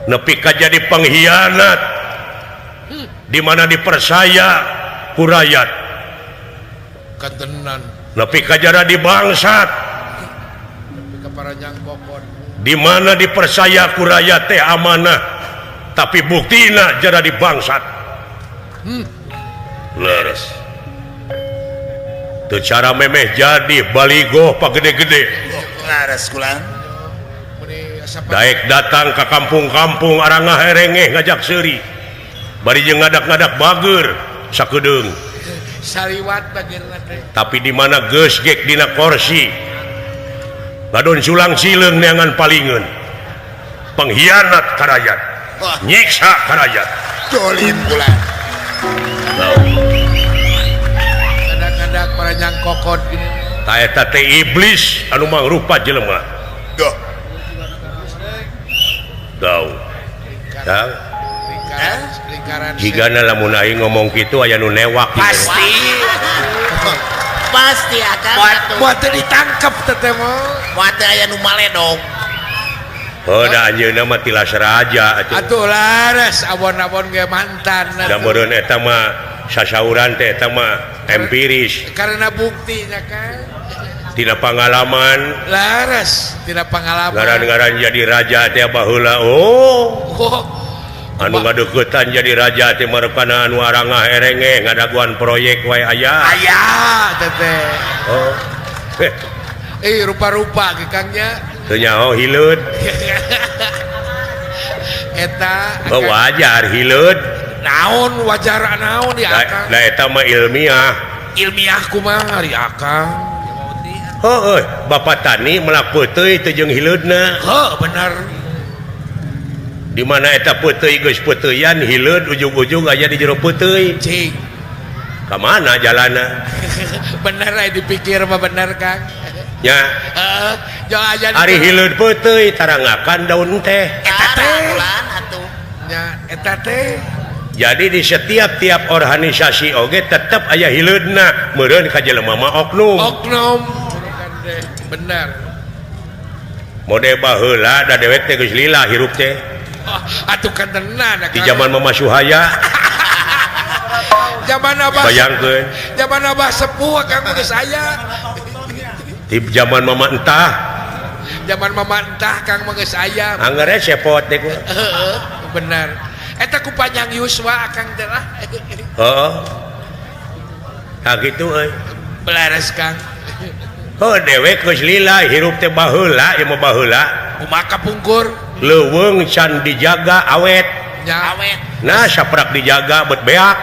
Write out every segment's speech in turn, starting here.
nepi ka jadi pengkhianat di mana dipercaya ku rakyat kantenan nepi ka jara dibangsat ke para nyangkokon di mana dipercaya ku rakyat teh amanah tapi buktina jara dibangsat leres teu cara memeh jadi baligo pagede-gede laras kulang meni asa daek datang ke kampung-kampung arang ngaherengeh ngajak seuri bari jeung ngadak-ngadak bager sakedeung saliwat bagirna teh tapi di mana geus gek dina kursi ngadon sulang sileung neangan palingeun pengkhianat ka rakyat wah nyiksa ka rakyat dolim kulang kadang-kadang para nyangkokon gini ta eta teh iblis anu mangrupa jelema doh gau tah lingkaran jigana lamun aing ngomong kitu aya nu newak pasti pasti akan buat ditangkap teteh mah buat aya nu maledog da anjeunna mah tilas raja atuh atuh laras abon-abon ge mantan da meureun eta mah sasauran teh eta mah empiris karena buktinya kan tina pangalaman laras tidak pengalaman ngaran-ngaran jadi raja teh baheula oh oh anu ngadeuketan jadi raja teh marepana anu arang ngaherenge ngadaguan proyek wae aya ayah teteh oh rupa-rupa ke kangnya teu nyaho hileud eta wajar hileud naon wajar naon di akang da eta mah ilmiah ilmiah kumaha di akang heuh bapak tani melak peuteuy teu jeung hileudna heuh bener di mana eta peuteuy geus peuteuyan hileud ujung-ujung aya di jero peuteuy cing ka mana jalanna bener aya dipikir mah bener kang nya heeh jangan aja ari hileud peuteuy tarangakan daun teh eta teh kulan atuh nya eta teh jadi di setiap organisasi oge tetep aya hileudna meureun ka jelema mah oknum bener mode baheula da dewek teh geus lila hirup teh atuh kan tenan di zaman Mama Suhaya zaman abah bayangkeun zaman abah sepuh kang geus aya di zaman Mama Entah zaman mama entah kang mah geus aya anggarnya sepot deh heeh bener eta ku panjang Yuswa akang teh lah heeh nah gitu belares kang dewek geus lila hirup teh baheula ieu mah baheula kumaha kapungkur leuweung can dijaga awet nya awet nah saprak dijaga bet beak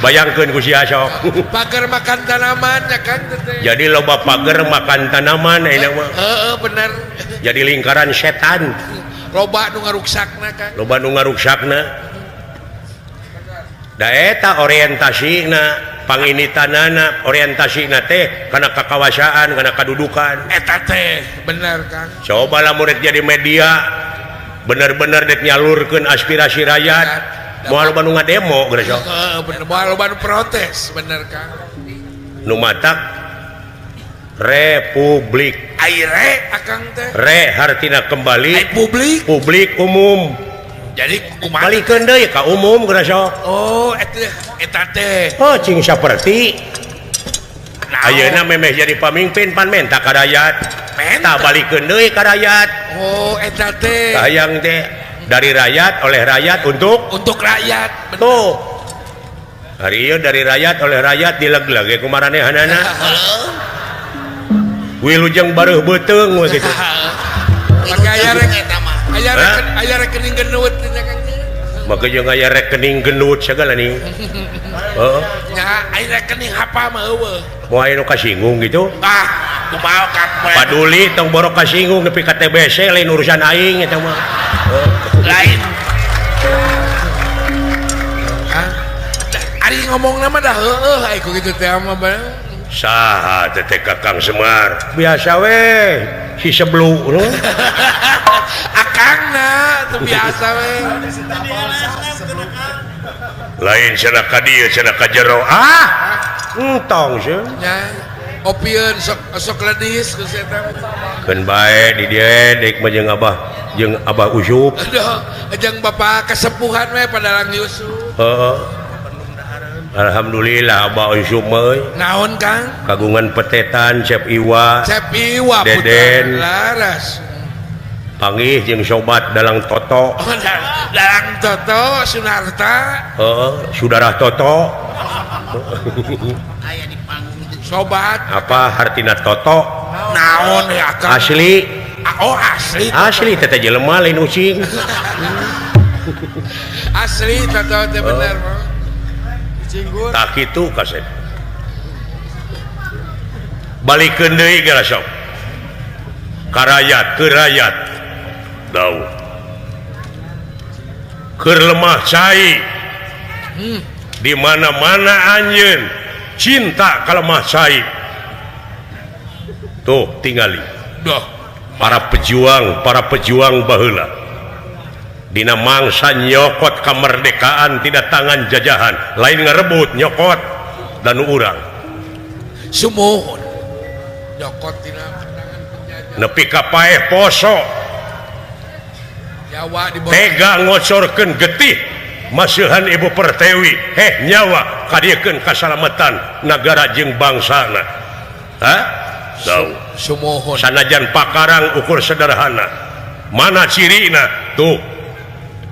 bayangkeun ku sia sok pager makan tanaman ya kan teteh jadi loba pager makan tanaman enak mah heeh bener jadi lingkaran setan loba nu ngaruksakna kan loba nu ngaruksakna da eta orientasina panginitanana orientasina teh kana kakawasaan kana kadudukan eta teh bener kang coba lah murid jadi media bener-bener dek nyalurkeun aspirasi rakyat moal loba nu ngademo geus sok bener moal loba nu protes bener kang nu matak republik aire akang teh re hartina kembali ai publik publik umum jadi kumaha balikeun deui ka umum geus sok oh eta teh oh cing saperti ayeuna memeh jadi pamimpin pan menta ka rakyat menta balikeun deui ka rakyat oh eta teh sayang teh dari rakyat oleh rakyat untuk rakyat tuh hari ieu dari rakyat oleh rakyat dileg-leg ku maranehanana wilujeng bareuh beuteung we kitu maka aya rekening genut nya kang maka jeung aya rekening genut segala nih heeh nya aya rekening hapa mah eueuh moal aya nu kasinggung gitu kumaha kang paduli tong borok kasinggung nepi ka TBC lain urusan aing eta mah lain ari ngomong nama dah heueuh ai ku kitu teh mah saha teh Kakang Semar biasa we si seblu akangna teu biasa we lain cenah ka dieu cenah ka jero entong sih nya opieun sok ledis geus eta keun bae di dieu deuk mah jeung Abah Usyup. aduh jeung bapak kesepuhan we Padalang Yusuf Heeh. Alhamdulillah Abah Usyup mah naon Kang kagungan petetan Cep Iwa Cep Iwa Deden. putra laras panggih jeung sobat Dalang Toto. Dalang Toto Sunarta Heeh, saudara Toto. Aya di panggung itu. sobat Apa hartina Toto? naon ya Kang Asli. oh asli Asli teh jelema lain ucing. asli Toto teh bener mah cinggur Tak kitu kaset. Balikeun deui gara sok. Karayat ke rakyat. Dau. Keur lemah cai. Di mana-mana anjeun cinta ka lemah cai. Tuh tingali. doh Para pejuang baheula dina mangsa nyokot kemerdekaan tidak tangan jajahan lain ngarebut nyokot dan urang sumuhun nyokot tina tangan penjajah nepi ka paeh poso Jawa di bawah tega ngocorkeun getih masihan Ibu Pertiwi nyawa kadiekeun kasalamatan negara jeung bangsana. Tahu sumuhun sanajan pakarang ukur sederhana mana cirina tuh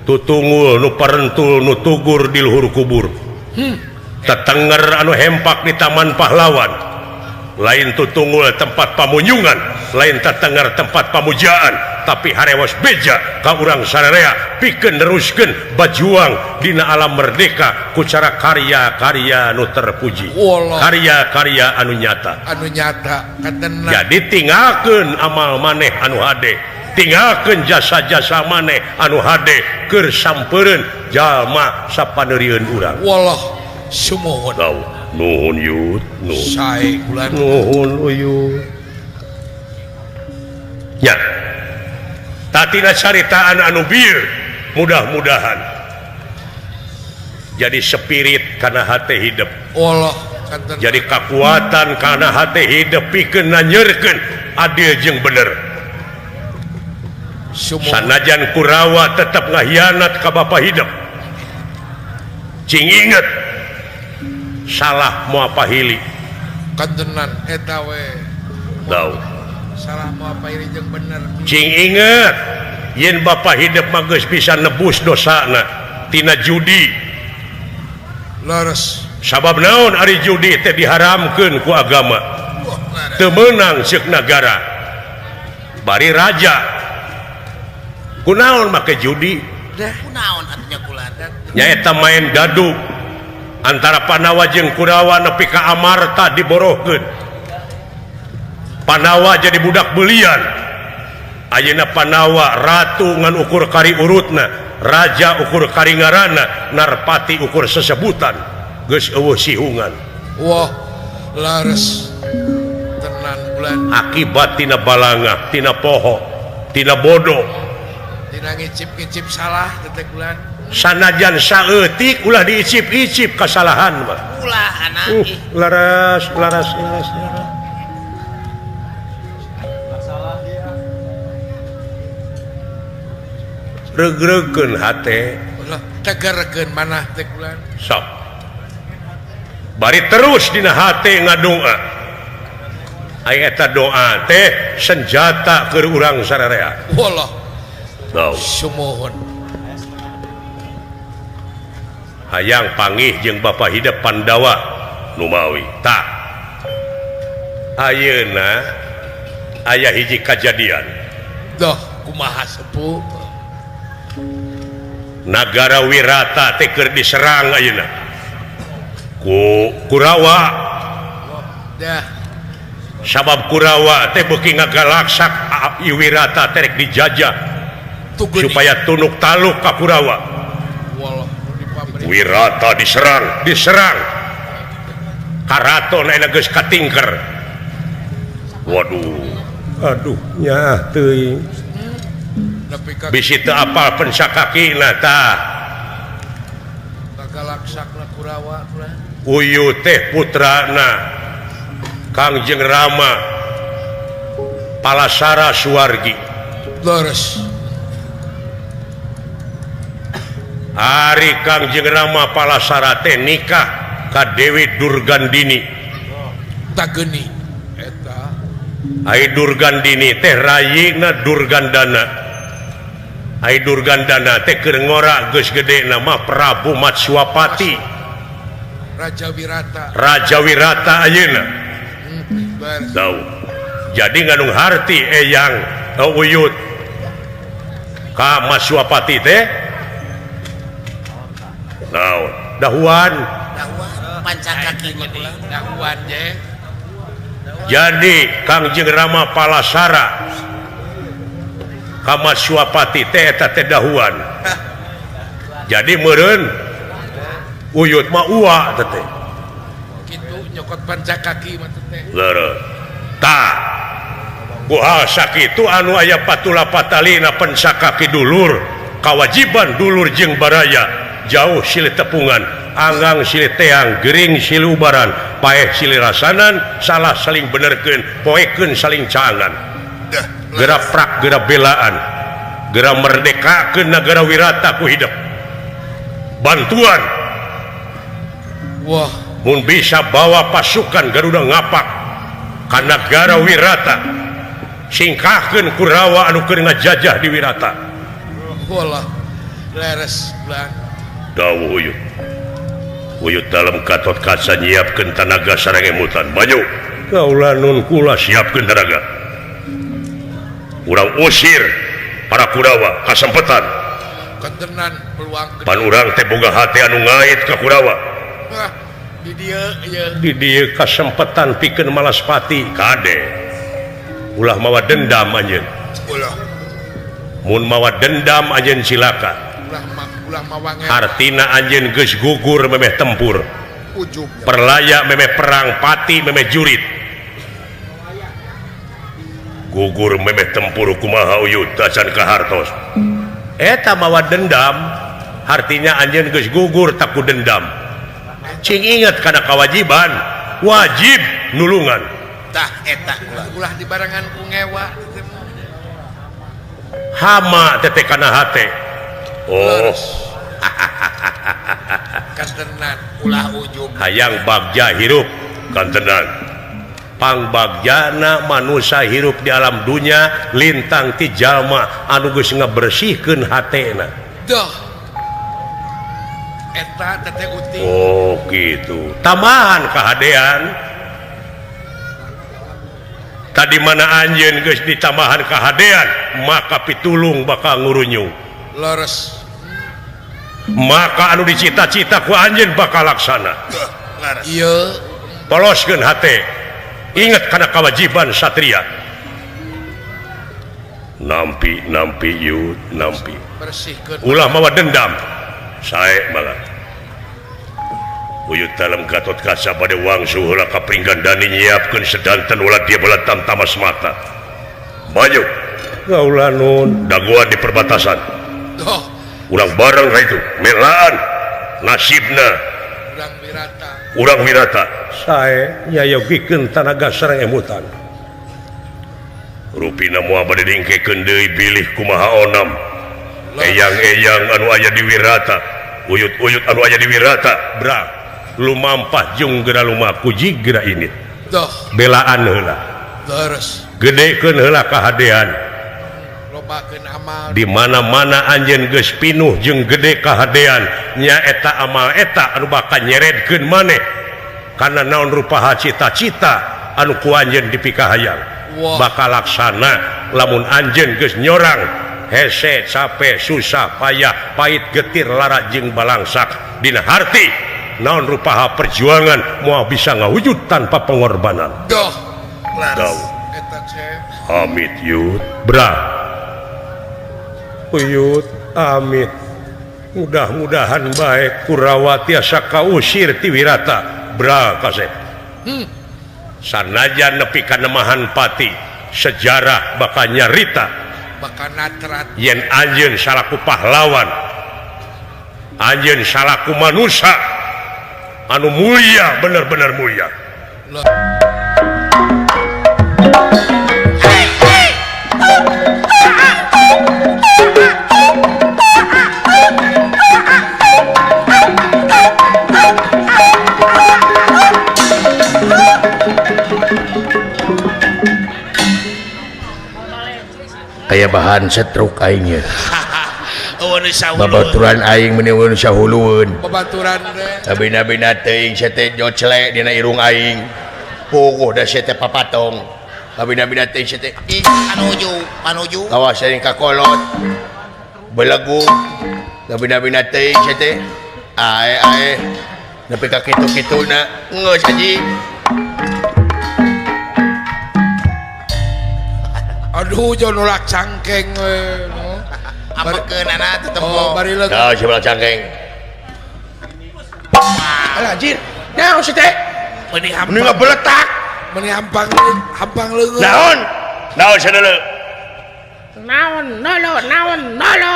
tutunggul nu parentul nu tugur di luhur kubur tetenger anu hempak di Taman Pahlawan lain tutunggul tempat pamunyungan lain tetenger tempat pamujaan tapi harewas beja ka urang sararea pikeun neruskeun bajuang dina alam merdeka ku cara karya-karya nu terpuji Wallah. karya-karya anu nyata katena jadi tinggalkeun amal maneh anu hade tinggalkeun jasa-jasa maneh anu hade keur sampeureun jalma sapaneurieun urang wallah sumuhun tahu nuhun yut nuhun sae bulan nuhun uyut nya tatina caritaan anu bieu mudah-mudahan jadi spirit kana hate hidup wallah katena jadi kekuatan karena hati hidup pikeun nanyerkeun adil jeung bener sumuhun sanajan Kurawa tetap ngahianat ka bapa hidup cing inget salah moal pahili katenan eta we tahu salah mau apa ini jeung bener cing inget yen bapa hidup mah geus bisa nebus dosana tina judi leres sabab naon ari judi teh diharamkeun ku agama teu meunang ceuk nagara bari raja kunaon make judi Kunaon atunya kuladan. nyaeta main gaduh antara Panawa jeung Kurawa nepi ka amarta diborohkeun Panawa jadi budak belian ayeuna Panawa ratu ngan ukur kari urutna raja ukur kari ngaranna narpati ukur sesebutan geus eueuh sihungan wah lares tenan bulan akibat tina balanga tina poho tina bodoh tina ngicip-ngicip salah tetek bulan sanajan saeutik ulah diicip-icip kasalahan mah Ulah anak laras regreukeun hate ulah tegerkeun manah teh bulan sok bari terus dina hate ngadoa aya eta doa teh senjata keur urang sararea wallah tahu sumuhun hayang panggih jeung bapa hidup Pandawa Numawi tak ayeuna aya hiji kajadian doh kumaha sepuh Nagara Wirata teh keur diserang ayeuna ku Kurawa dah sabab Kurawa teh beuki ngagalaksak Wirata teh rek dijajah tugeun supaya tunduk taluk ka Kurawa wallah di pabrik Wirata diserang karaton aya geus katingker waduh aduh nya teuing nepi ka bisi teu apal pensakakina tah galaksakna Kurawa bulan Uyu teh putrana Kangjeng Rama Palasara Suwargi leres Ari Kangjeng Rama Palasara teh nikah ka Dewi Durgandini. tak geni eta Ai Durgandini teh rayina Durgandana. Ai Durgandana teh keur ngora geus gede nama Prabu Matswapati Raja Wirata ayeuna. leres Tahu. Jadi nganung harti eyang uyut ka Matswapati teh naon dahuan. Pancakaki mah kula. dahuan je Jadi Kangjeng Rama Palasara ka Matswapati teh eta teh dahuan. Jadi meureun uyut mah ua teh teh. kitu nyokot pancakaki mah teh Leureuh. Tah. Kuhal sakitu anu aya patula patalina pensakaki dulur, kawajiban dulur jeung baraya, jauh silih tepungan, anggang silih teang, gering silih ubaran, paeh silih rasanan, salah saling benerkeun, poekeun saling caangan. Gera prak gera belaan, gera merdekakeun nagara Wirata ku hidup. Bantuan wah mun bisa bawa pasukan Garuda Ngapak ka nagara Wirata. Singkahkeun Kurawa anu keur ngajajah di Wirata. walah leres blang Dawuh uyut. Uyut dalam katot kaca nyiapkeun tanaga sareng emutan. Maju. Kaula nun kula siapkeun tanaga. Urang usir para Kurawa kasempetan. kentenan peluang Pan urang teh boga hate anu ngait ka Kurawa. wah di dia ya Di dieu kasempetan pikeun Malaspati kade. Ulah mawa dendam anjeun. ulah Mun mawa dendam anjeun silaka. ulah mawange Artina anjeun geus gugur memeh tempur. ujub Perlaya memeh perang pati memeh jurit. Gugur memeh tempur kumaha uyut acan kahartos. Eta mawa dendam, artinya anjeun geus gugur tak ku dendam. Cing inget kana kawajiban, wajib nulungan. Tah eta kula. ulah di barangan ku ngewa Hama tete kana hate. Oh, kentenan Ulah ujub. hayang bagja hirup kantenan. Pangbagjana manusia hirup di alam dunia lintang ti jalma anu geus ngabersihkeun hatena. dah eta teteh uting Oh gitu. Tamahan kahadean. Tadi mana anjeun geus ditamahan kahadean, maka pitulung bakal ngurunyung. leres Maka anu dicita-cita ku anjeun bakal laksana. Laras. iya Poloskeun hate. Ingat kana kewajiban satria. Nampi yut nampi. bersihkeun Ulah mawa dendam. Sae malah. Uyut dalam gatot kaca pada wangsu heula kapringgandani nyiapkeun sedanten ulah dia belatam tamas mata. Maju. Kaula nun daguan di perbatasan. dah Ulang bareng itu melaan nasibna urang urang wirata Wirata. Sae nyayogikeun tanaga sareng emutan. Rupina moal bade dingkekeun deui bilih kumaha onam. Eyang-eyang anu aya di Wirata, uyut-uyut anu aya di Wirata, bra. Lumampah jeung geura lumaku jigra ini. dah Belaan heula. leres Gedekeun heula kahadean. lobakeun amal Di mana-mana anjeun geus pinuh jeung gede kahadean, nya eta amal eta anu bakal nyeredkeun maneh. Kana naon rupaha cita-cita anu ku anjeun dipikahayang. Wah. Bakal laksana lamun anjeun geus nyorang hese capek susah payah pait getir lara jeung balangsak dina harti naon rupaha perjuangan moal bisa ngawujud tanpa pengorbanan. dah Daw. eta ceh Amit yut bra. Uyut amit. Mudah-mudahan baik Kurawa tiasa kausir ti Wirata. Bra kasep. Sanajan nepi ka nemahan pati, sejarah bakal nyarita bakal natrat yen anjeun salaku pahlawan. Anjeun salaku manusia anu mulia, bener-bener mulia. Lah. Kayak bahan setruk aingnya. Oh, nu sahulu. Babaturan aing meuniun sahulueun. Babaturan teh. Abina-bina teuing sia teh jocle dina irung aing. Puguh da sia teh papatong. Abina-bina teuing sia teh Ih, panuju. awas aing kakolot. Belegu. Abina-bina teuing sia teh ae nepi ka kitu-kituna geus haji. Aduh jo nolak cangkeng we. Apakeun anak teu Oh, tempo. bari leuk. Dah sebelah cangkeng. Alah anjir. Naon si teh? Mending Mending ngabeletak. Meni hampang leungeut. Naon? Naon sadeuleu? Naon nolo.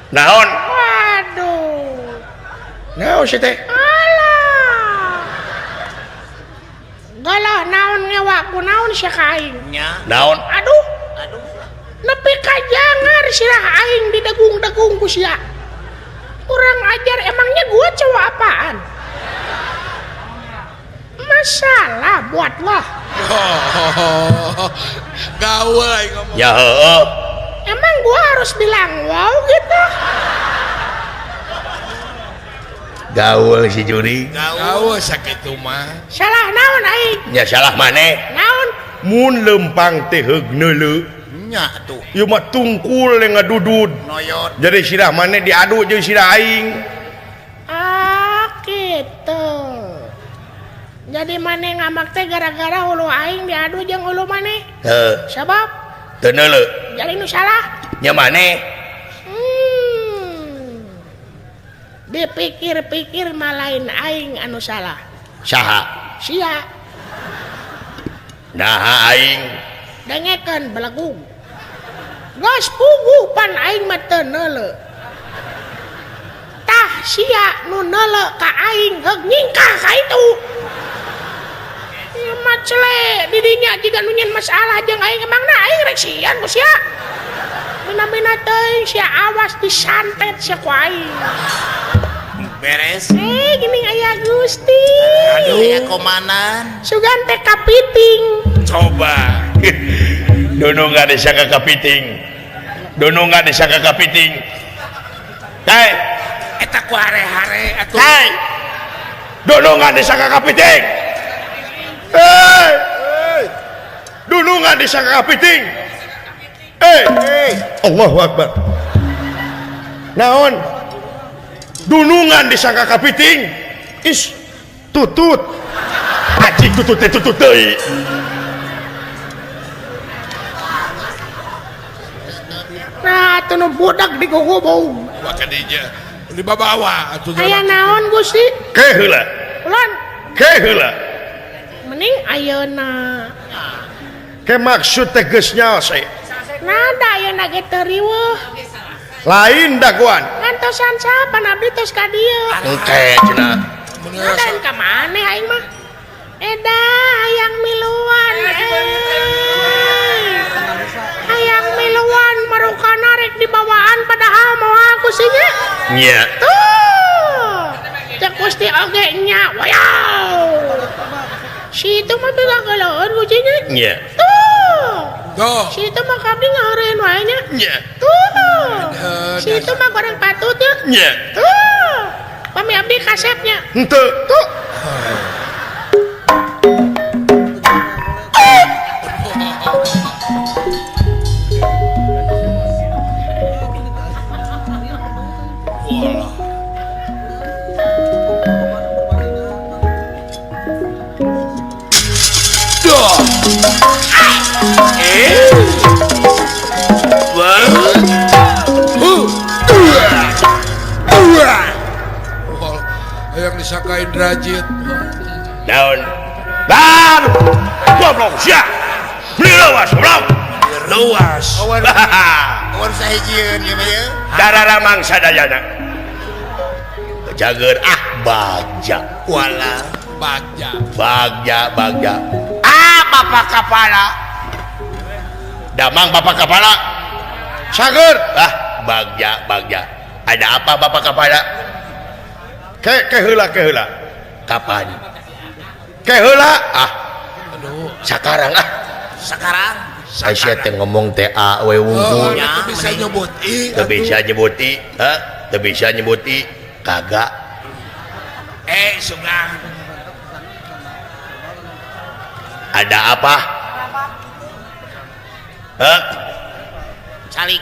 Naon? Waduh. Naon si teh? Alah. Galah naon ngewaku naon sia ka aing. nya. Naon? Aduh, Aduh. nepi ka jangar sirah aing didegung-degung ku sia. Kurang ajar emangnya gua cowok apaan? Masalah buat lo. Oh, gaul aing ngomong. Ya heueuh. Emang gua harus bilang wow gitu? Gaul si Juri. Gaul sakitu mah. Salah naon aing? Nya salah maneh. Naon? Mun lempang teh heug neuleu. Nya tuh. Ieu mah tungkul yang ngadudud. Noyot. Jadi sirah maneh diadu jeung sirah aing. Ah gitu. Jadi maneh ngamak teh gara-gara ulu aing diadu jeung ulu maneh. Heuh, Sabab teu neuleu. jadi nu salah. Nya maneh. Dipikir-pikir mah lain aing anu salah. Saha? Sia Nah aing. dengekeun belegung. Geus puguh pan aing mah teu neuleu. Tah sia nu neuleu ka aing heug nyingkah ka itu. Ieu mah cele di dinya jiga nu nyen masalah jeung aing emangna aing rek sian ku sia. Bina-bina teuing sia awas disantet sia ku aing. Beres. Gini aya Gusti. Aduh, ya komanan. Sugan teh kapiting. Coba. Dunungan disangka kapiting. Dunungan disangka kapiting. Hei, Eta ku hare-hare atuh. hei. Dunungan disangka kapiting. Hei. Dunungan disangka kapiting. Hei. Allahu Akbar. Naon? Dunungan disangka kapiting. Is tutut. Acik tutut teh tutut deui. Nah, atuh nu budak digogobong. Maka dia di babawa atuh. Aya naon Gusti? Ke heula. Ulun Ke heula. mending ayeuna. Ke maksud teh geus nyaos we. Nada ayeuna ge teu riweuh. Lain daguan. Ngantosan sapan abdi tos ka dieu. Engke cenah. Nadain ka maneh aing mah. Eda hayang miluan. Hayang miluan marukana rek dibawaan padahal moal aku sih nya. Nya. Tuh. Cek Gusti oge nya. Wayaw. Si itu mah bilang galaun kucinya. Nya. Tuh. Tuh. Si itu mah kabdi ngahareun wae nya. Nya. Tuh. Si itu mah goreng patutnya. Nya. Tuh. Pami abdi kasetnya. Henteu. Tuh. Hayang disangkain derajat. Daun. Bang. Goblok sia. Beli lawas, goblok. Luas. Awan sahijieun ieu mah ya. Dararamang sadayana. Jager bagja. Wala. Bagja. Bagja. Ah bapak kepala. Damang bapak kepala. Sager. Bagja. Ada apa bapak kepala? Keheula. Kapan? Keheula. Aduh, Sekarang. Saya teh ngomong teh oh, wungkul. itu bisa nyebut Teu bisa nyebuti, teu bisa nyebuti. Kagak. Sungang. Ada apa? Calik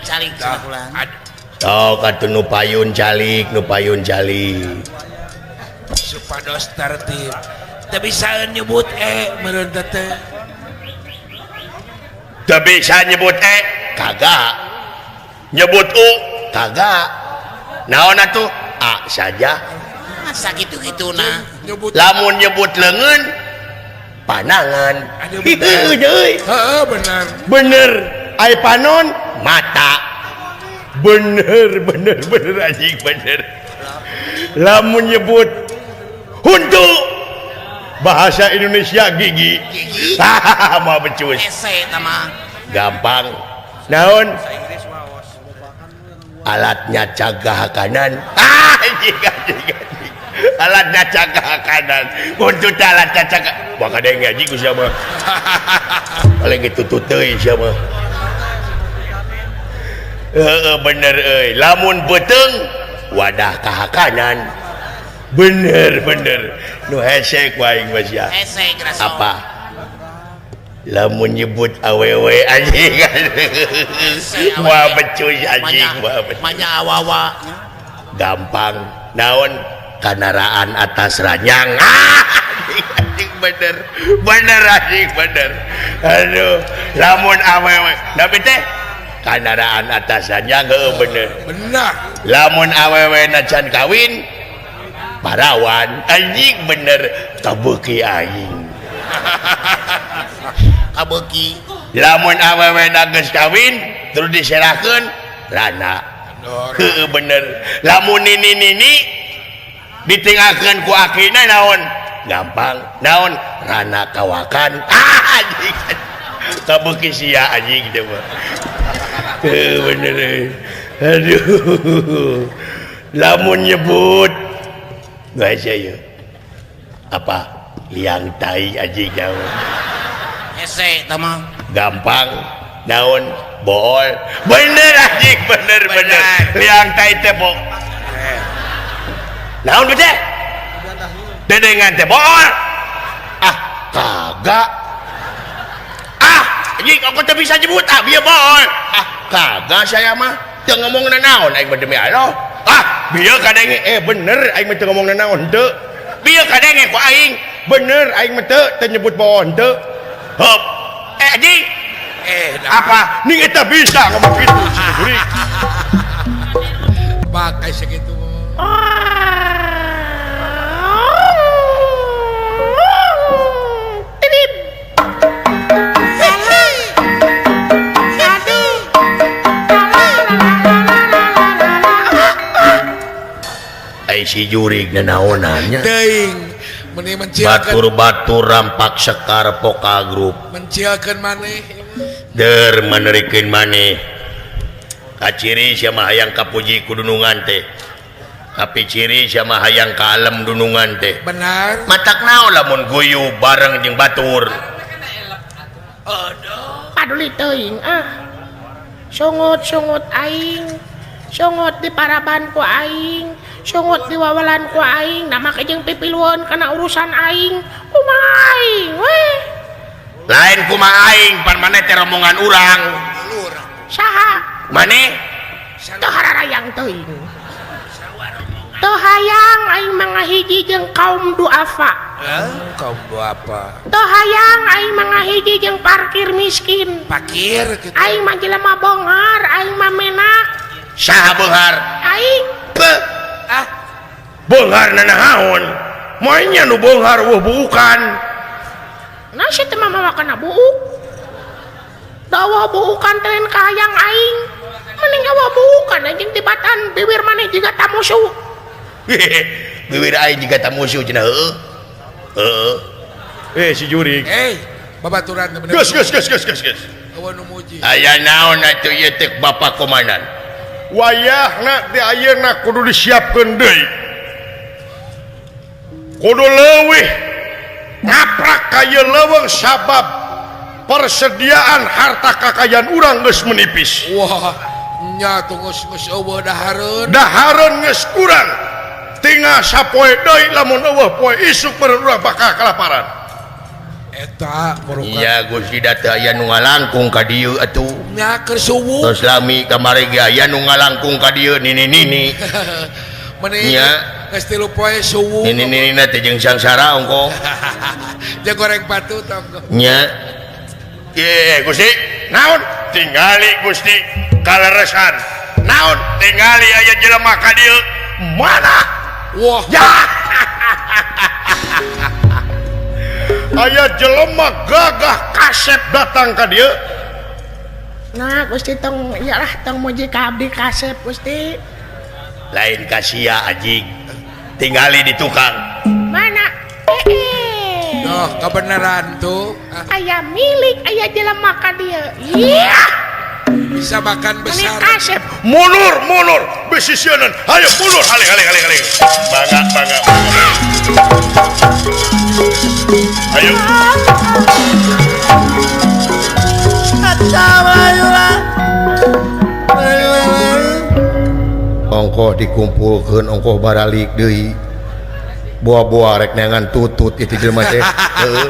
pulang. Tau katu nu payun calik. Supados tertib. Teu bisa nyebut meureun teh. Teu bisa nyebut kagak. Nyebut kagak. Naon atuh? Saja. Masa gitu-gituna. Nyebut. Lamun nyebut leungeun panangan. Aduh, bener. Heeh, benar. Bener. Ai panon mata. Bener anjing bener. Lamun nyebut huntu bahasa Indonesia gigi. Mah becus. Ese tama. Gampang. Naon? Alatnya cagah kanan. Anjing. Alatnya cagah kanan. Huntu alatnya cagah. Maka ada yang anjing ku siapa? Paling gitu teuy siapa? Bener lamun beteng wadah kahakanan. Bener nu hesek waing masya. Ese graso. Apa lamun nyebut awewe anjing. Wah becus anjing. Manya awawa. Gampang. Naon kandaraan atas ranjang. Anjing bener anjing bener. Aduh lamun awewe tapi teh kandaraan atas ranjang bener. Lamun awewe najan kawin parawan anjing bener kabeuki aing. Kabeuki. Lamun awewe geus kawin terus diserahkeun rana. Bener. Lamun nini ditinggalkeun ku akina naon? Gampang. Naon? Rana kawakan. Anjing. Kabeuki sia anjing teh mah. Bener. Aduh. Lamun nyebut enggak saya. Apa? Liang tai anjing naon? Ese tama. Gampang. Naon? Bool. Bener anjing, bener. Liang tai teh bool. Naon bete? Dedengan teh bool. Kagak. Anjing aku teh bisa nyebut bieu bool. Kagak saya mah. Teu ngomongna naon aing mah demi Allah. Bieu kadenge bener aing mah teu ngomongna naon teu. Bieu kadenge ku aing. Bener aing mah teu nyebut bool teu. Hop. Anjing. Apa? Ning eta bisa ngomong kitu sih. Pakai segitu. Tidip. Si jurig na naonannya Teuing meni menciakeun batur rampak sekar poka grup menciakeun maneh. menerikeun maneh kaciri sia mah hayang kapuji ku dunungan teh tapi ciri sia mah hayang ka alam dunungan teh Benar. matak naon lamun guyu bareng jeung batur. Paduli teuing Sungut aing. Sungut di paraban ku aing. Sungut di wawalan ku aing. Nama kejeng pipiluan karena urusan aing. Kumaha aing weh. Lain kumaha aing pan maneh teh rombongan urang. Saha? Maneh Teu hararayang teuing. Teu hayang aing mangahiji jeung kaum duafa. Kaum apa? Teu hayang aing mangahiji jeung parkir miskin. Pakir gitu. Aing mah jelema bonghar, aing mah menak. saha beunghar? Aing Beunghar nanahaun? Moenya nu beunghar weuh buukan. nah si teh mah mawakanna buuk. Dawa buukan teh lain kahayang aing. Mending gawa buukan anjing tibatan bibir maneh jiga tamusu. Bibir aing jiga tamusu cenah heueuh. Si jurig. babaturan teh bener. Geus. Eueuh nu muji. Aya naon atuh ieu teh Bapak Komandan? Wayahna di ayeuna kudu disiapkeun deui. Kudu leuwih ngaprak ka ieu leuweung sabab persediaan harta kekayaan urang geus menipis. Wah, nya tuh geus eueuh dahareun. Dahareun geus kurang. Tinggal sapoe deui lamun eueuh poe isuk meureun urang bakal kalaparan. Eta merukan. Iya Gusti da teu aya nu ngalangkung ka dieu atuh. Nya keur suwu. Tos lami kamari ge aya nu ngalangkung ka dieu nini. Meni Nya. geus 3 poe suwu. Nini teh jeung sangsara ongko. Jeung goreng batu tong. Nya. Gusti, naon? Tingali Gusti kaleresan. Naon? Tingali aya jelema ka dieu. Mana? Wah, Ya. Aya jelema gagah kasep datang ka dieu. Nah Gusti tong iyalah tong muji ka abdi kasep Gusti. Lain kasia anjing. Tingali di tukang. Mana? doh kebenaran tuh. Aya milik aya jelema ka dieu. Iya. Bisa makan Ini besar. kasep. Munur besisieunan. Hayo munur hale. Bangga. Ayo. Ongkoh dikumpulkeun ongkoh baralik deui. Buah-buah rek neangan tutut itu jelema teh. Heeh.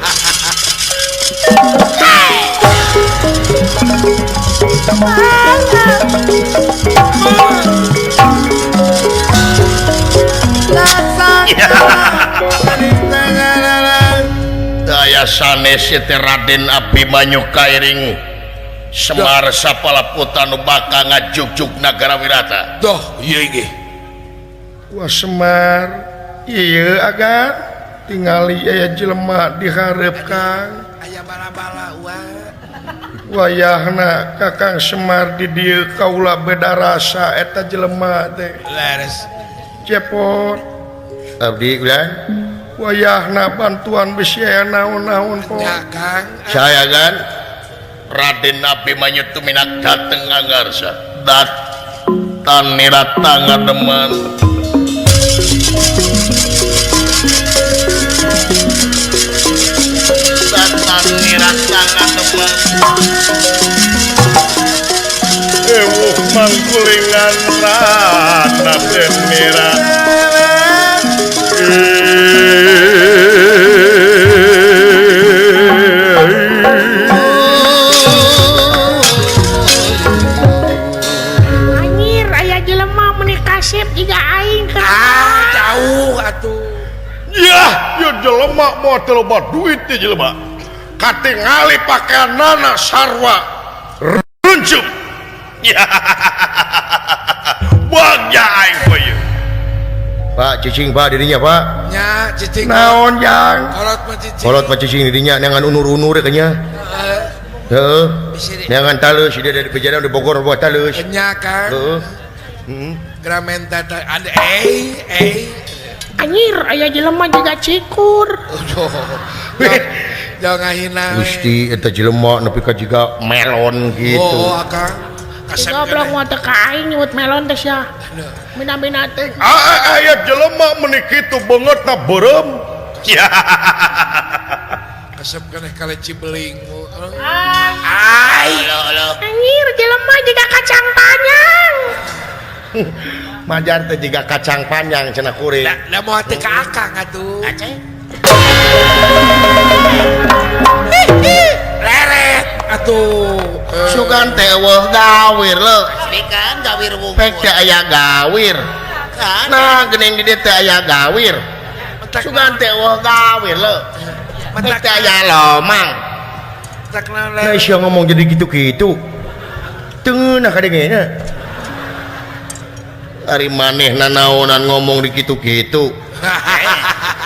Daya sanes teh Raden Abimanyu Kairing Semar Sapalaputra nu bakal ngajugjug nagara Wirata. Doh, iya ge. Wah Semar, ieu agan tingali aya jelema dihareup Kang. Aya bala-bala Wayahna Kakang Semar di dieu kaula beda rasa eta jelema teh. leres. Cepot. Abdi ulah. Wayahna bantuan bisi aya naon-naon po. Ya Kang. Saya kan Raden Abimanyu tuminak dateng ngarsa. Datan nirata ngademan. Datan nirata ngademan. Ewuh mangkulingan rana den nira. Anjir aya jelema meuni kasep jiga aing ka. Jauh atuh. Yah, ya jelema mau loba duit teh jelema. Katingali pakaianana sarwa runcuk. Ya. Bagja aing poe. Pak cicing Pak dirinya Pak. Nya cicing. Naon jang? Kolot mah cicing. Kolot Pak cicing dirinya neangan unur-unur kanya. Heeh. Neangan taleus dia dari pejalan di Bogor buat taleus. Nya Kang. Heeh. Gramen tata ada Anjir aya jelema jiga cikur. Jangan hina. Gusti eta jelema nepi ka jiga melon gitu. Oh, Kang. Kasep Goblok moal teu ka aing nyebut melon teh sia. Mina-mina teh. Aya jelema meuni kitu beungeutna beureum. Ya. Kasep keneh kale cibeling. Anjir jelema jiga kacang panjang. Majar teh jiga kacang panjang cenah kuring. Da moal teu ka Akang atuh. Leret atuh. Sugan teh eueuh gawir le. Kan gawir wungkul. Pek teh aya gawir. Kan. Nah, geuning di dieu teh aya gawir. Sugan teh eueuh gawir le. Pek teh aya lomang. Tak Nah, sia ngomong jadi gitu-gitu. Teu nah kadengena. Ari manehna naonan ngomong di kitu-kitu.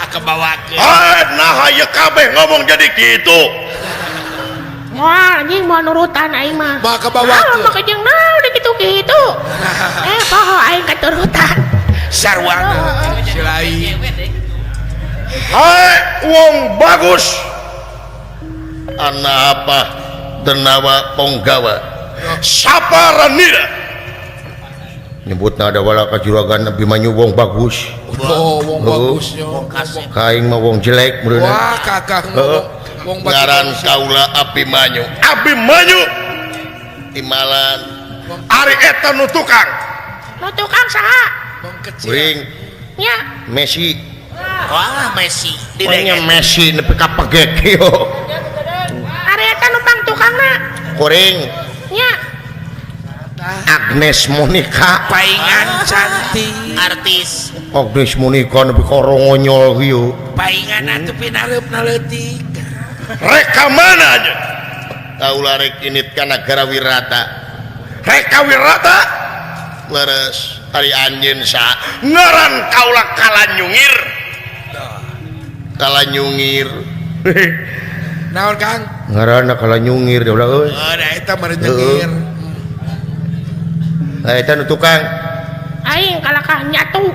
Kebawakeun. Nah aya kabeh ngomong jadi gitu. Wah anjing mau nurutan aing mah. Mah kebawakeun. Mah jeung naon kitu-kitu. Poho aing katurutan. Sarwana silai. Hai wong bagus. anak apa Denawa Ponggawa Saparanira nyebutna ada wala kajuragan Abimanyu wong bagus wong bagus yo kaing mah wong jelek meureuna wah kakak wong ngaran kaula Abimanyu Timalan Ari eta nu tukang saha wong kecil kuring nya Messi Wah, Messi. Pokoknya Messi nepi ka pegek yo ari eta numpang tukangna kuring nya Agnes Monica paingan cantik Artis. Agnes Monica nepi ka rongonyol kieu paingan atuh pinareupna leutik reka mana aja kaula rek init ka Nagara Wirata reka wirata leres ari anjeun sa ngaran kaula kalanyungir naon Kang ngaranna kalanyungir da ulah euy da eta meureun nyengir eta nu tukang aing kalakah nyatu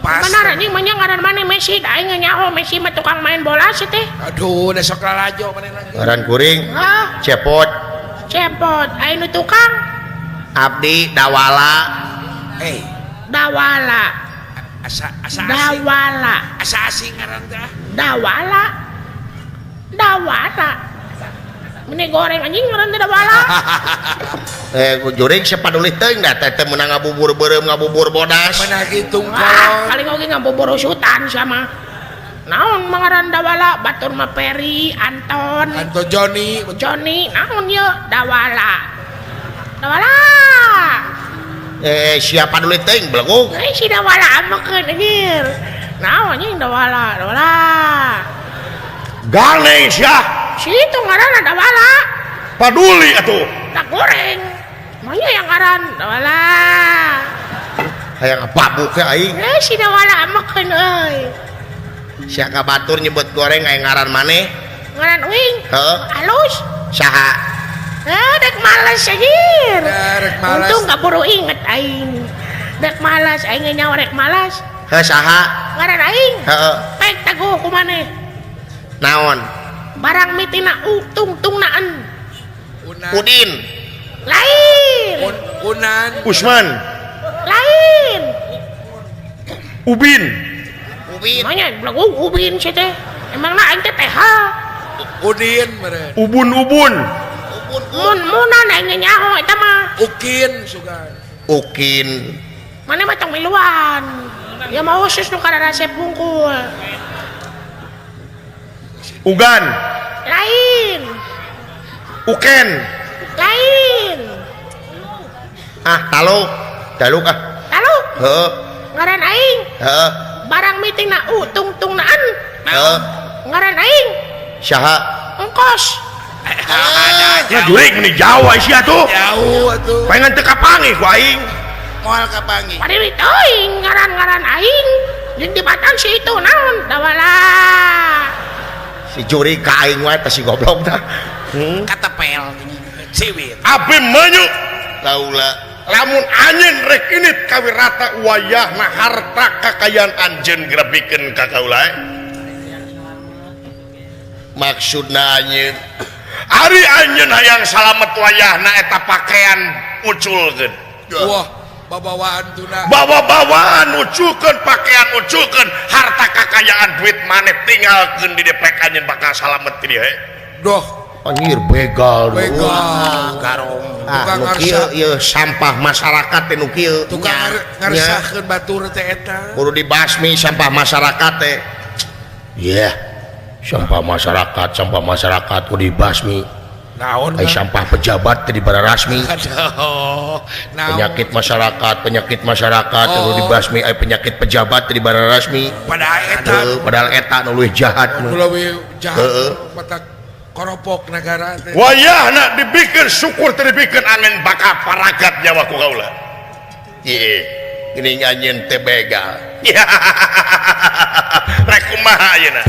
pas benar anjing mah nya ngaran maneh Messi da aing nyaho Messi mah tukang main bola sih teh aduh da sok lalajo maneh lagi ngaran kuring cepot aing nu tukang abdi dawala dawala asa asing ngaran teh dawala meni goreng anjing ngaran teh dawala juring sapaduli teuing da teh meunang ngabubur beureum ngabubur bodas mana kitu paling oge ngabubur usutan sama naon mangaran dawala batur mah Peri Anton Joni naon ye dawala siapa dulu teuing belenggu si dawala amekeun anjir naon anjing dawala ganeng sia si itu ngaranna dawala paduli atuh tak goreng manya yang ngaran dawala hayang babuk ke aing si dawala amekeun euy sia ka batur nyebut goreng aya ngaran maneh ngaran uing heeh halus saha dek malas anjir rek malas untung gak buru inget aing dek malas aing nyawa rek malas heuh saha ngaran aing heeh pek taguh kumaneh naon barang mitina tungtungnaan Udin lain Unan Usman lain Ubin manya belagu ubin sih teh emang na aing teh TH Udin meureun ubun munan aing nyaho eta mah Ukin sugan Ukin mana mah tong miluan ya mau khusus nu kada resep bungkul Ugan lain Uken lain taluk lalu heuh ngaran aing heeh barang mitina tungtungnaan heeh ngaran aing saha ongkos ngajurig meni Jawa sia tuh jauh atuh pengen teu kapangi ku aing Moal kapangi. padirit teuing ngaran-ngaran aing jeung di Batang si itu naon dawala si juri ka aing wae teh si goblok tah Katepel. ciwit Abimanyu kaula lamun anjeun rek init kawirata wayahna harta kakayaan anjeun grabikeun ka kaula maksudna anjeun ari anjeun hayang salamet wayahna eta pakaian uculkeun wah babawaan tuna bawa-bawaan uculkeun pakaian uculkeun harta kakayaan duit maneh tinggalkeun di depek anjeun bakal salamet ti dieu doh anjir begal Garong. tukang nu kieu ieu sampah masyarakat teh nu kieu tukang ngaresahkeun batur teh eta kudu dibasmi sampah masyarakat teh sampah masyarakat kudu dibasmi naon ai sampah pejabat teh dibara rasmi aduh naon penyakit masyarakat kudu dibasmi ai penyakit pejabat teh dibara rasmi padahal eta nu leuwih jahat leuwih jahat mata koropok negara teh wayahna dibikeun syukur teh dibikeun angin bakal paragat nyawa ku kaula gini anjeun teh begal rek kumaha ayeuna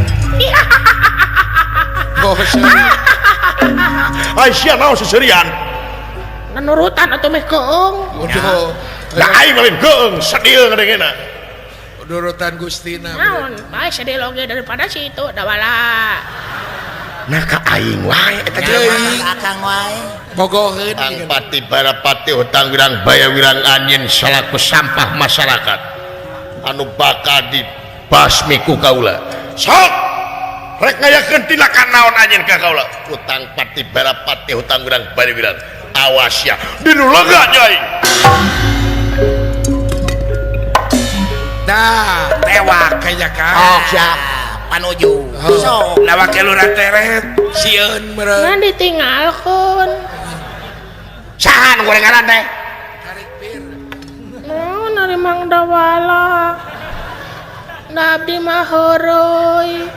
Aisyah naon seserian nurutan atuh meh keung waduh da aing mah geung sadieu ngadengena Durutan Gustina. naon bae sedih loge daripada si itu dawala nah ka aing wae eta Akang wae. Bogoheun. Ang pati barapati hutang wirang baya wirang anjeun salaku sampah masyarakat anu bakal dibasmi ku kaula sok rek ngayakeun tindakan naon anjeun ka kaula hutang pati barapati hutang wirang baya wirang awas ya dinu lega jai Dah, tewak kayak kan. oh siap Panuju. Oh. Sok. Lawak lurah teret. Sieun meureun. nah ditinggalkeun sahan gorengan teh naon ari Mang Dawala da abdi mah heureui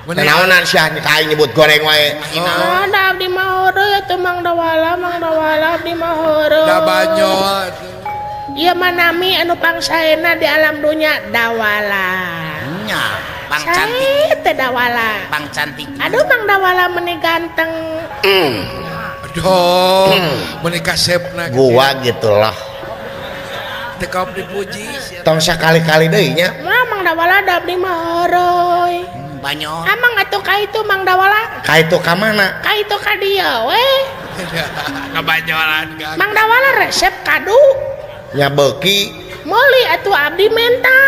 naonan sia ka aing nyebut goreng wae nah da abdi mah heureui atuh Mang Dawala abdi mah heureui Da banyot. ieu mah nami anu pangsaena di alam dunya Dawala Nya, Bang cantik. sae teh Dawala Bang cantik. aduh Mang Dawala meuni ganteng Aduh, menikah sepna. gua gitulah Tekap dipuji. tong sakali-kali deui nya mah Mang Dawala da abdi mah heureui Banyot. amang atuh ka itu Mang Dawala ka itu ka mana ka itu ka dieu we Kebanyolan kan. Mang Dawala resep kadu nya beuki meuli atuh abdi menta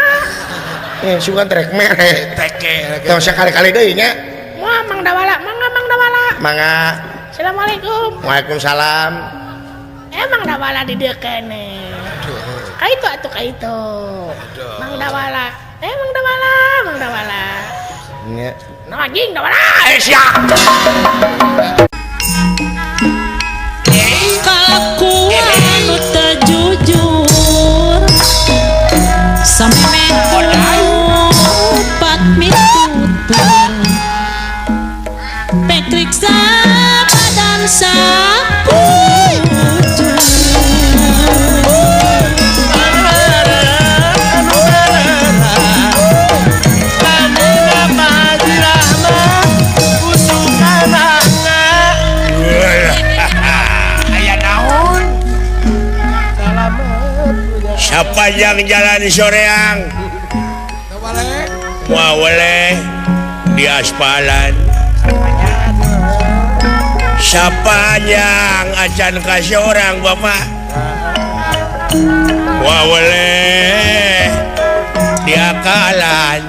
sugan trek mere Teke. tong sakali-kali deui nya wah Mang Dawala Mang Dawala mangga Assalamualaikum Waalaikumsalam Mang Dawala di dieu keneh ka itu atuh ka itu Mang Dawala Mang Dawala nya no anjing Dawala sia Kelakuan nu teu jujur sampai opat mitutur petriksa badan saku siapa yang jalan soreang wawale di aspalan siapa yang acan kasih orang bapak wawale di akalan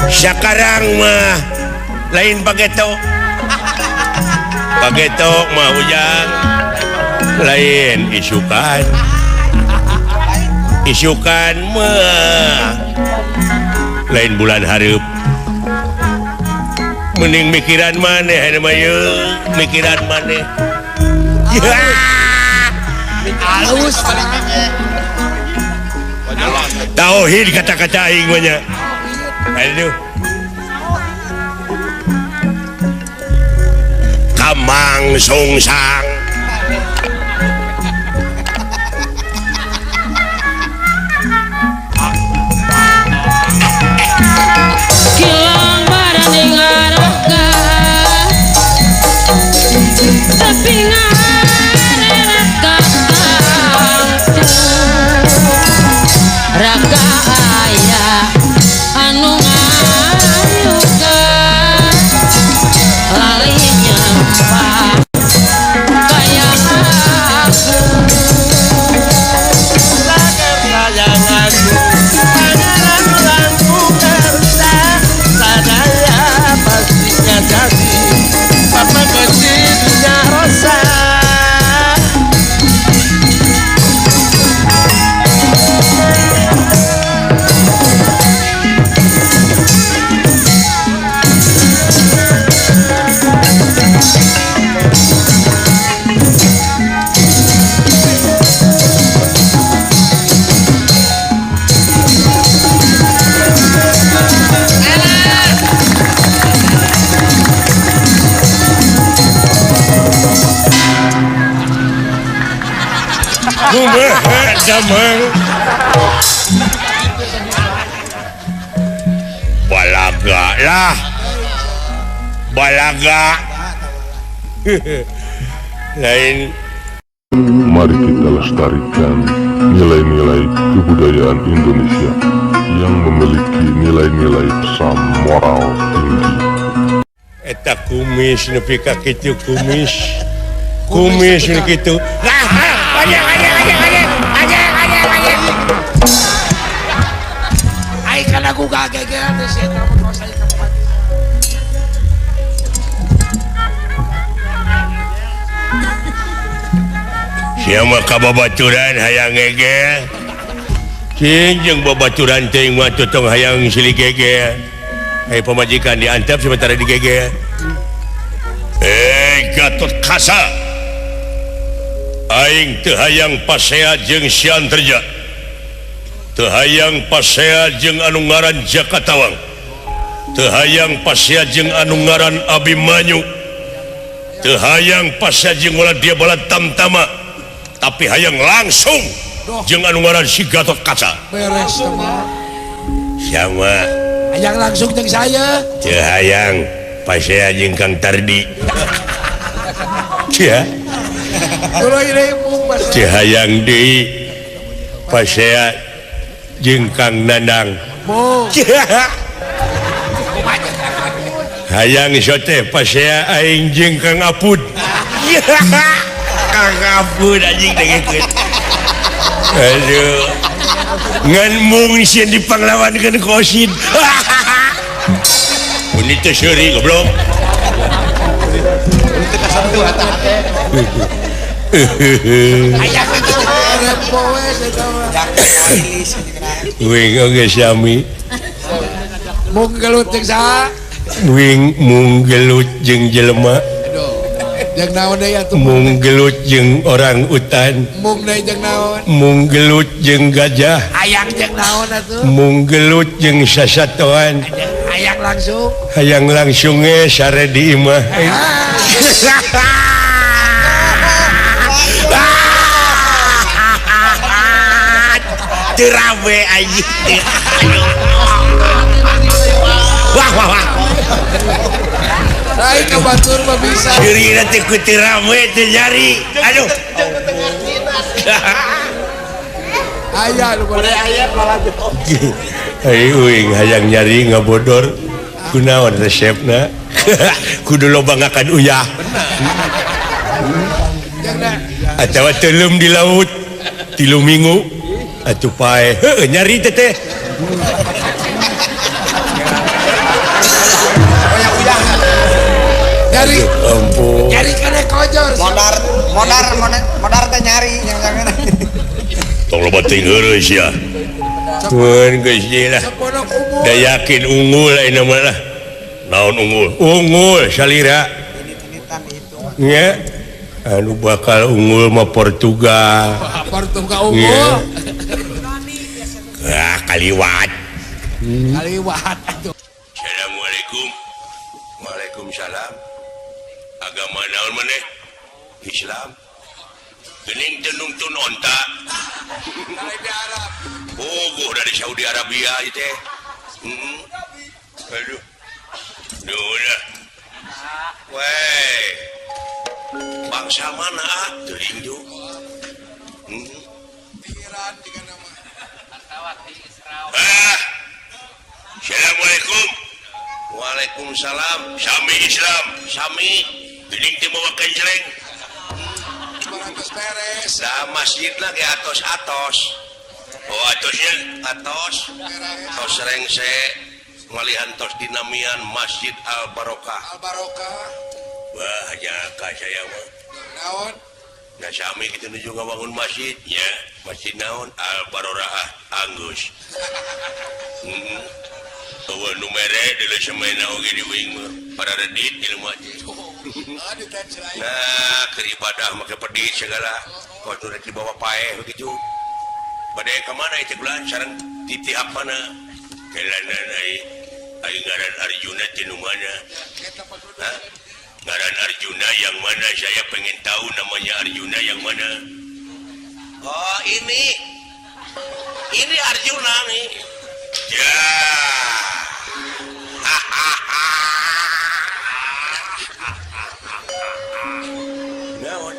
sekarang mah lain begitu mah ujang lain isukan mah lain bulan hareup mending mikiran maneh mikiran maneh Halus. tauhid kata-kata aing mah nya aduh kamang sungsang kilang barani ngaraga tapi ngareka raga aya anu ngayuga lalinya pak kaya aku damang balaga lah balaga lain Mari kita lestarikan nilai-nilai kebudayaan Indonesia yang memiliki nilai-nilai pesan moral tinggi. Eta kumis nepi ka kitu kumis nu kitu. Ay kana ku kagegean teh si eta mah saya tempat. Sia mah ka babaturan hayang ngege. Cing jeung babaturan teuing mah tutong hayang silih gege. Hai pamajikan diantep sementara di gege. Gatot Kaca. Aing teu hayang pasea jeung Sianterja. Teu hayang pasea jeung anu ngaran Jakatawang. Teu hayang pasea jeung anu ngaran Abimanyu. Teu hayang pasea jeung ulah dia bala tamtama. Tapi hayang langsung jeung anu ngaran si Gatot Kaca. Beres teman. Sama Hayang langsung jeung saya. teu hayang pasea jeung Kang Tardi. Cia Kulo ieu mung mas. teu hayang deui pasea jeung Kang Nandang. Mung. Hayang iso teh pasea aing jeung Kang Apud. Kang Apud anjing dengekeun. Aduh. Ngan mung sieun dipanglawankeun ku Osid. Ini teh seuri goblok. Hayang rempo we eta mah. Wing oge sami. Mung gelut jeung saha? Wing mung gelut jeung jelema. Jeung naon deui atuh? Mung gelut jeung orang utan. Mung deui jeung naon? Mung gelut jeung gajah. Hayang jeung naon atuh? Mung gelut jeung sasatoan. Hayang langsung. Hayang langsung sare di imah. Terawe anjing. Wah. Lain ka batur mah bisa. Ciri nanti ku terawe teu nyari. Aduh. Aya nu boleh aya Hei uing hayang nyari ngabodor. Kunaon resepna? Kudu lobangakan uyah. Atawa telum di laut 3 minggu atuh pae. Heuh nyari teh. nyari Ampun. nyari kene kojor. Modar teh nyari yang jangan. Tong loba teuing heureus ya. Mun geus lah. Sepono umur. Da yakin unggul ayeuna mah lah. Naon unggul? Unggul salira. Nya. Anu bakal unggul mah Portugal. Portugal unggul. Kaliwat. Kaliwat atuh. Assalamualaikum. Waalaikumsalam. Agama naon maneh? Islam. Geuning teu nungtun onta. Dari Arab. Oh, dari Saudi Arabia itu teh. Aduh. Duh. Weh. Bangsa mana teuing ju? Iran dengan nama. Assalamualaikum. Waalaikumsalam. Sami Islam, sami. Geuning teu bawa kenceleng. Baratos beres. Da masjid lagi atos. Oh atosnya atos. Tos rengse ngalihan tos dinamian Masjid Al Barokah. Al Barokah. Wah aja ka saya mah. Naon? Nah sami kita nuju ngabangun masjidnya. Masjid naon Al Barokah Anggus. Bawa numere dulu semaina oge di wing mah. Para redit ilmu aja. Nah keribadah make pedit segala. Kau tu rek dibawa paeh begitu. Badai ke mana itu bulan sareng titihak mana? Kelanan ai ngaran Arjuna tinu mana? Hah? Ngaran Arjuna yang mana? Saya pengen tahu namanya Arjuna yang mana. Oh ini Arjuna nih. Ya. Naon?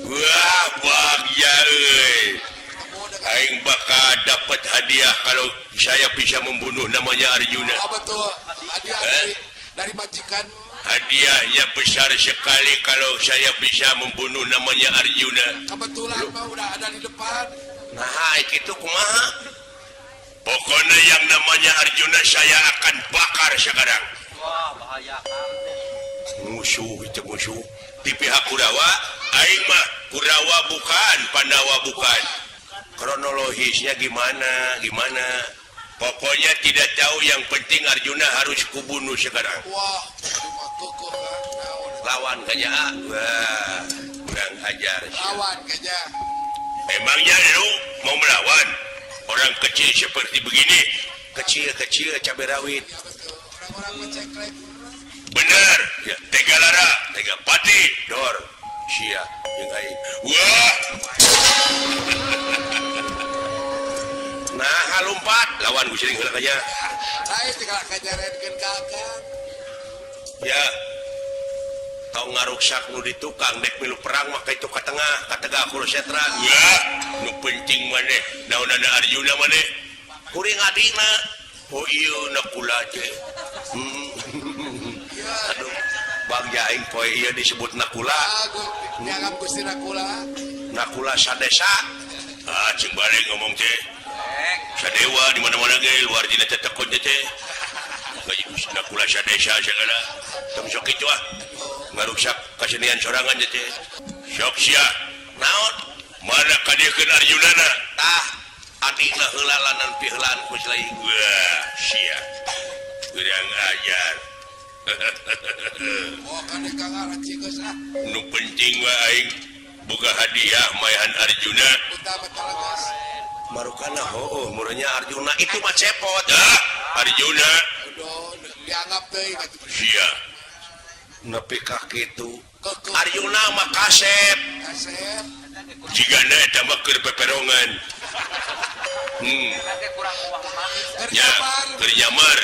Wah, bagja euy. dapat hadiah kalau saya bisa membunuh namanya Arjuna. Betul. Hadiah dari majikan. Hadiahnya besar sekali kalau saya bisa membunuh namanya Arjuna. Kebetulan mah udah ada di depan. Nah, itu kumaha? Pokoknya yang namanya Arjuna saya akan bakar sekarang. Wah, bahaya kan. Musuh itu musuh. Di pihak Kurawa, aing mah Kurawa bukan, Pandawa bukan. Kronologisnya gimana? Pokoknya tidak tahu, yang penting Arjuna harus kubunuh sekarang. Wah, cuma kukuh kan. Lawan kayaknya, wah, kurang ajar. Lawan kayaknya. Memangnya lu mau melawan orang kecil seperti begini? Kecil cabai rawit. Ya betul. Orang-orang menceklek. Bener, ya, tega lara, tega pati, dor, sia, yang aing. Wah, nah halumpat, lawan gue sering gerak aja. Saya tinggal kejaretkan kakak. Ya, tau ngaruksak nu di tukang dek milu perang maka itu ke tengah, katega kurusetra. Ya, nu penting mana, naonana Arjuna mana, kuring adina. Oh iya, nakula aja. Aduh, Bang Jaing poe iya disebut nakula. Aku dianggap Gusti Nakula. Nakula sadesa. Ah, cing balik ngomong teh. Sadewa di mana-mana ge luar dina teh takutnya teh. Gaji Gusti Nakula sadesa segala. Tong sok kitu ah. Ngaruksak kasenian sorangan teh. Sok sia. Naon? Mana kadiekeun Arjunana? Tah, adina heula lanan piheulan ku lain. Wah, sia. Kurang ajar. Oh, kan kang cigeus ah. Nu penting mah aing boga hadiah maehan Arjuna. Utama talagas. Marukana heuh muranya Arjuna itu mah cepot. Ah, Arjuna Udah dianggap teuing atuh. sia. Nepi ka kitu. Kekeh Arjuna mah kasep. kasep. Jigana eta mah keur peperongan. Kurang uang mah. Ya, keur nyamar.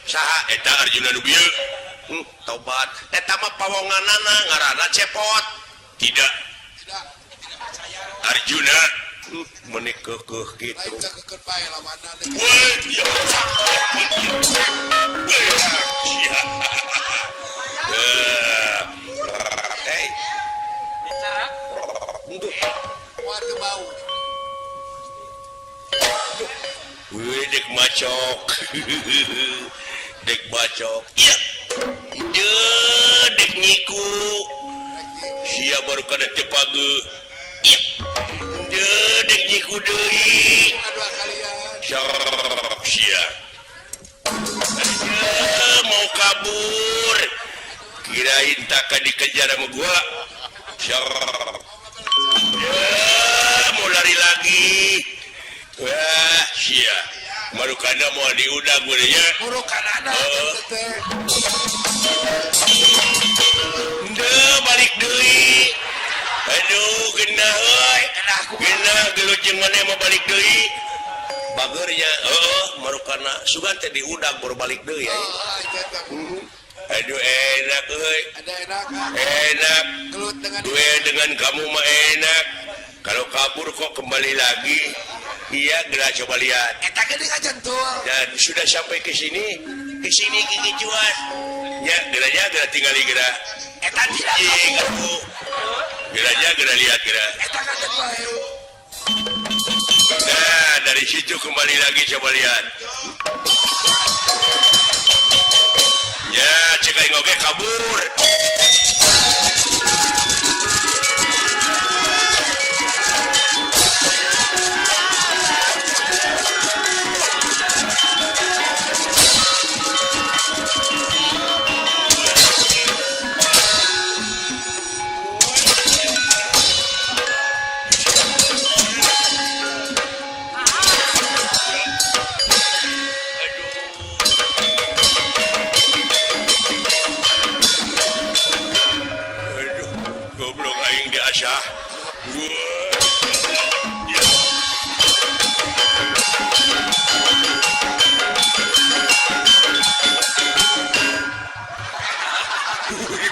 Saha eta Arjuna nu bieu? Tobat. Eta mah pawonganana ngaranna cepot. Tidak. Tidak percaya. Arjuna meuni keukeuh kitu. Lain cakekeun bae lawanna. Wah, ya. Sia. Hey. Untuk Waduh bau. wih dek macok. Dek bacok. Iya. Dek nyiku. Sia baru kada tepage. Iya. Dek nyiku deui. Dua kalian. Syarap sia. Mau kabur. Kirain tak dikejar sama gua. Syarap. Mau lari lagi. Wah, sia. Marukana mau diudag gue ya. Buruk kanana teh. Duh, balik deui. Aduh, genah euy. Genah geuleuh mana mau balik deui. Bageurnya, marukana sugan teh diudag baru balik deui ya. Aduh, enak euy. Ada enak. Enak. Gelut dengan Gue dengan kamu mah enak. Kalau kabur kok kembali lagi. Iya, gerak coba lihat. eta ge aja tuh. Dan sudah sampai ke sini gigi cuan. Ya, geraknya tinggal gerak. Eta tidak. Iya, kamu. Geraknya gerak lihat gerak. Eta kan bae. Nah, dari situ kembali lagi coba lihat. Ya, cek aing oge kabur. Asyah. Ya.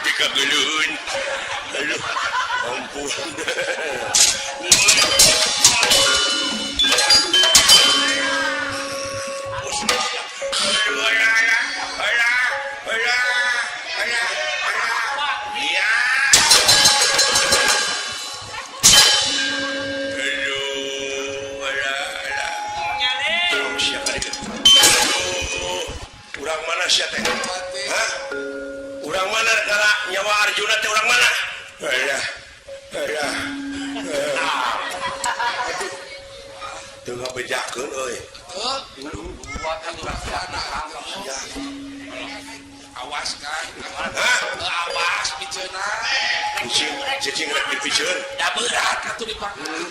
Pika gelun. Aduh, ampun. sia teh? Hah? Urang mana kala nyawa Arjuna teh urang mana? Ya. Teu ngabejakeun euy. Awas kan. Hah? Awas piceuna. Cicing rek dipikeun. Da berat atuh dipakai.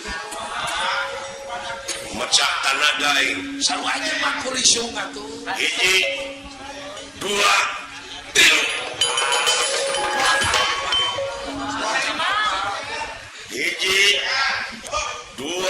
Mecah tanaga aing. Sarua mah kulisung atuh. 1 2 3 1 2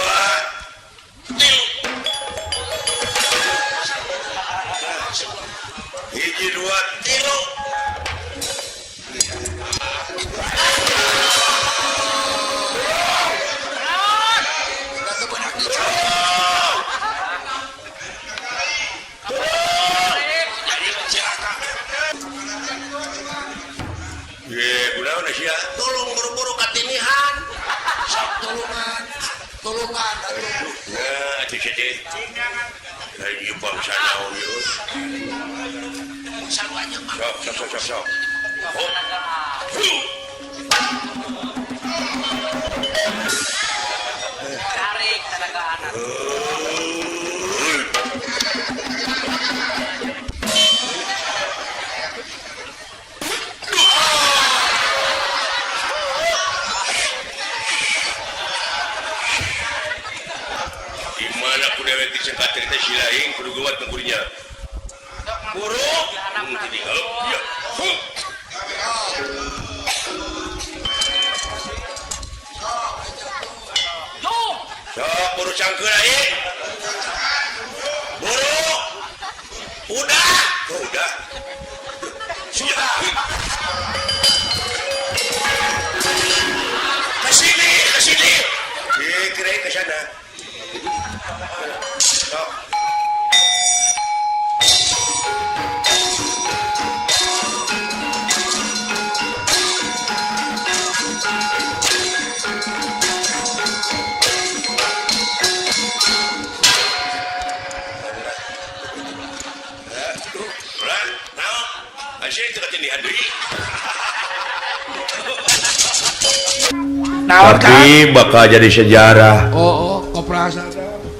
Tolong buru-buru katinihan. Sok tulungan atuh. Nah, cicing. Lagi bangsa naon ieu. Sarwanya mah Sok. Hop. Tarik tenaga anak. Gimana ku dewek disengkat cerita si lain kudu gawat ngegurinya. Guru. Jadi kalau ya. Sok buru cangkeun aing. Buru. Udah. Oh, udah. Sudah. Kesini. Kirain ke sana. Sok. Tapi bakal jadi sejarah. Koperasi.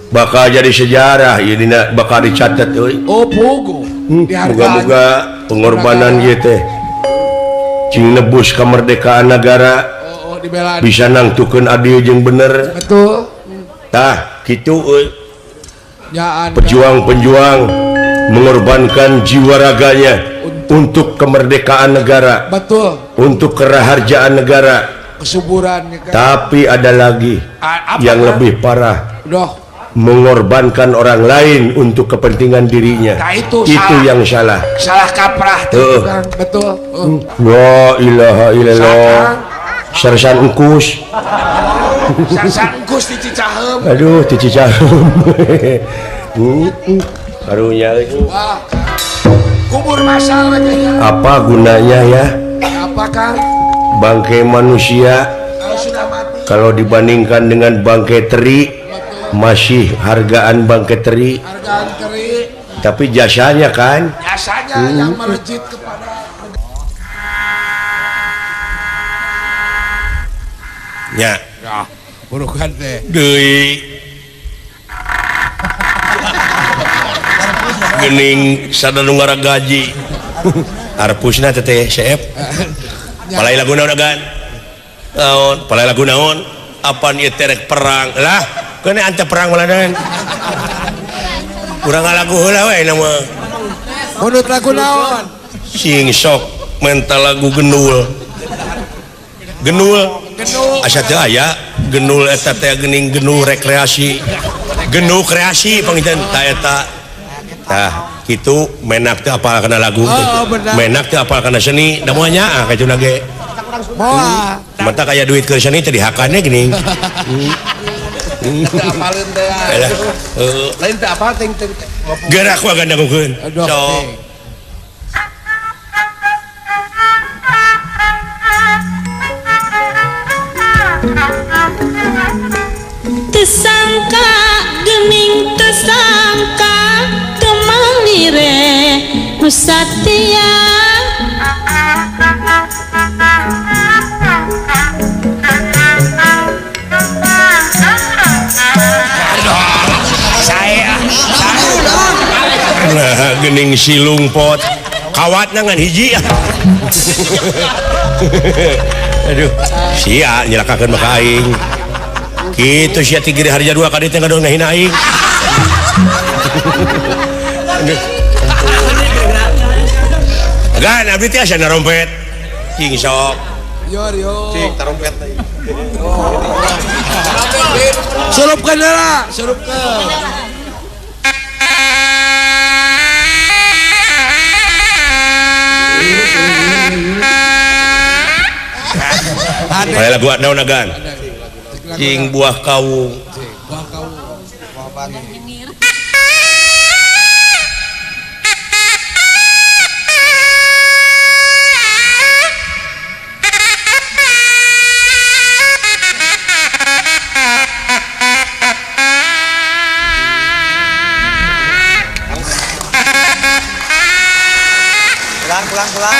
Bakal jadi sejarah ini bakal dicatat euy. Pogo. Moga-moga pengorbanan ieu teh cing nebus kemerdekaan negara Dibela. bisa nangtukeun adil jeung bener. Betul. Tah kitu euy. Jaan. Pejuang-pejuang mengorbankan jiwa raganya untuk kemerdekaan negara, Betul. untuk keraharjaan negara. Kesuburan kan. Tapi ada lagi Apa yang kan? lebih parah, Doh. mengorbankan orang lain untuk kepentingan dirinya. Nah, itu salah. yang salah. Salah kaprah tuh. Kan? Betul. La ilaha illallah. Sarsan engkus. Sarsan engkus di Cicahem. Aduh, ti Cicahem. Karunya Wah. Kubur masal lagi ya. apa gunanya ya Apa kan? bangkai manusia Kalau sudah mati. kalau dibandingkan dengan bangkai teri? Masih hargaan bangkai teri, Hargaan teri. tapi jasanya kan Biasanya yang melejit kepada. ya Ya. Burukan teh. deui gening sadanu gaji arpusna teh chef palai lagu naon gan naon palai lagu naon apaan ieu terek perang lah kene ante perang maladan urang ngalagu heula we nama Menurut lagu naon? sing sok mental lagu genul asa teu aya genul eta teh geuning genul rekreasi genul kreasi pangitan ta eta tah kitu menak teu apal kana lagu benar. menak teu apal kana seni da moal nyaah kaituna ge Moal. mata kaya duit ke seni teh dihakannya geuning Apalin teh. Alah, Lain teh apa ting. gerak wa gandangukeun Aduh. sok Tersangka gening tersangka temanire Satya nah gening silung pot kawat nangan hiji aduh sia nyelakakeun maka aing kitu sia tigiri harja dua kali teh ngadong nahin aing gan abdi teh asa narompet cing sok Cik, tarompet teh. Surupkan lah, surupkan. Bae lagu naon agan cing buah kawung Pulang.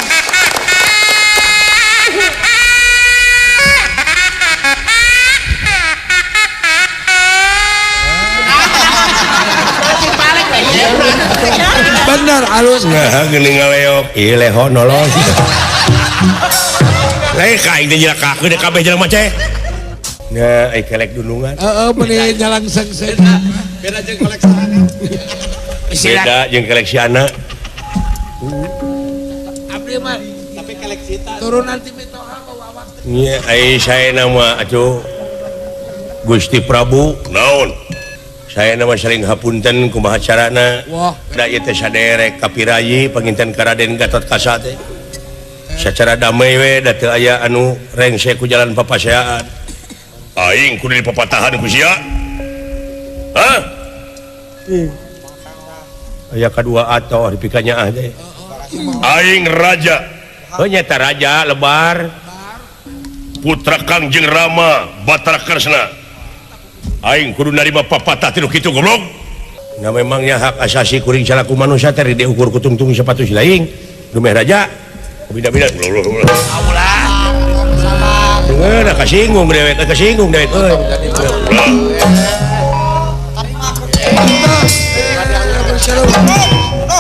Bener halus. nah geuning ngaleok ieu leho nolong lain ka aing teh jelakakeun deh kabeh jelema ceh nah ai kelek dunungan Meni nyalang sengseng. Beda jeung koleksiana. beda jeung koleksiana Abdi mah Tapi koleksita. turunan ti Mitoha bawa awak. nya ai saena mah atuh Gusti Prabu naon saya nama saling hapunten kumaha carana Wah. da ieu teh saderek kapirayi panginten ka Raden Gatot Kaca teh sacara damai we da teu aya anu rengse ku jalan papaseaan aing kudu dipapatahan ku sia hah aya kadua atoh dipikanya ah teh aing raja nyata raja lebar putra Kangjeng Rama Batara Kresna aing kudu narima papatah tilu kitu goblok na memangnya hak asasi kuring salaku manusia teh diukur ku tungtung sepatu silaing dumeh raja bida-bida ulah kasinggung dewek euy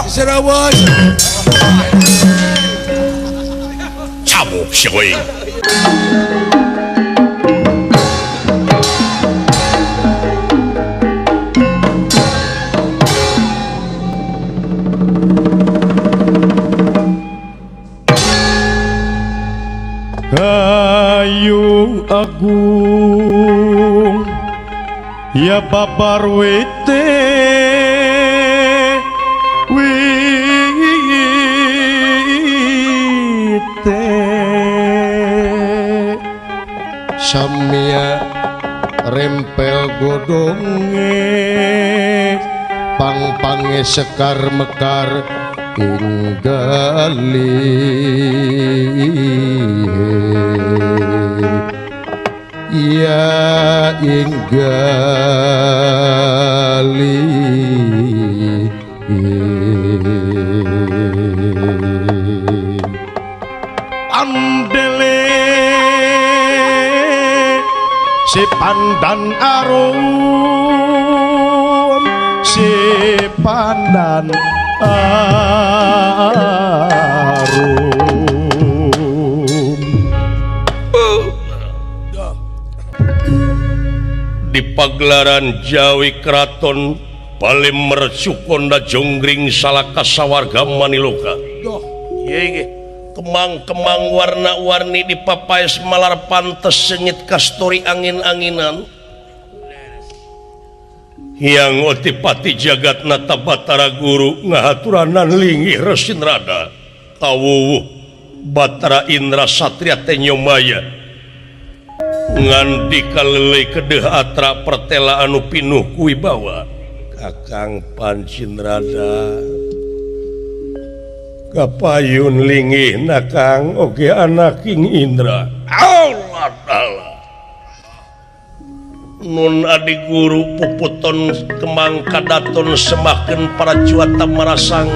Serabos. cabuk si euy Kayung agung ya babar wite samia rempel godonge pang-pange sekar mekar inggali ya inggali andele si pandan arum si pandan arum di pagelaran Jawi Kraton Palimer Sukonda Jonggring salaka sawarga Maniloka kemang-kemang warna-warni dipapaes malar pantes sengit kastori angin-anginan yang otipati jagat nata Batara Guru ngahaturanan linggih Resin Rada kawuwuh Batara Indra Satria Tenyomaya ngandi kalele kedeh atra pertela anu pinuh kuwibawa Kakang Pancin Rada kapayun linggih nakang oge anak King Indra Allah Allah nun adi guru puputon kemang kadaton semakin para cuata marasang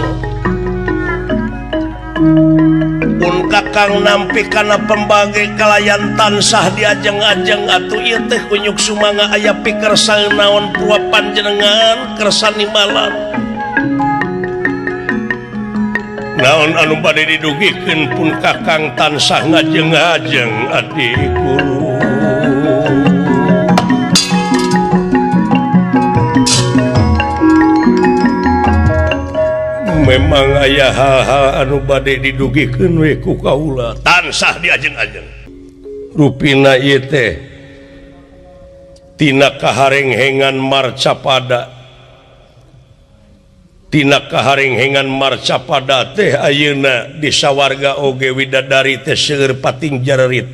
pun kakang nampi kana pembagai kalayan tansah diajeng-ajeng atuh ieu teh kunyuk sumanga aya pikersang naon pua panjenengan kersa nimbalan naon anu bade didugikeun pun kakang tansah ngajeng-ajeng adi guru memang aya hal-hal anu bade didugikeun we ku kaula tansah diajeng-ajeng rupina ieu teh tina kaharenghengan marcapada teh ayeuna di sawarga oge widadari teh seueur pating jarerit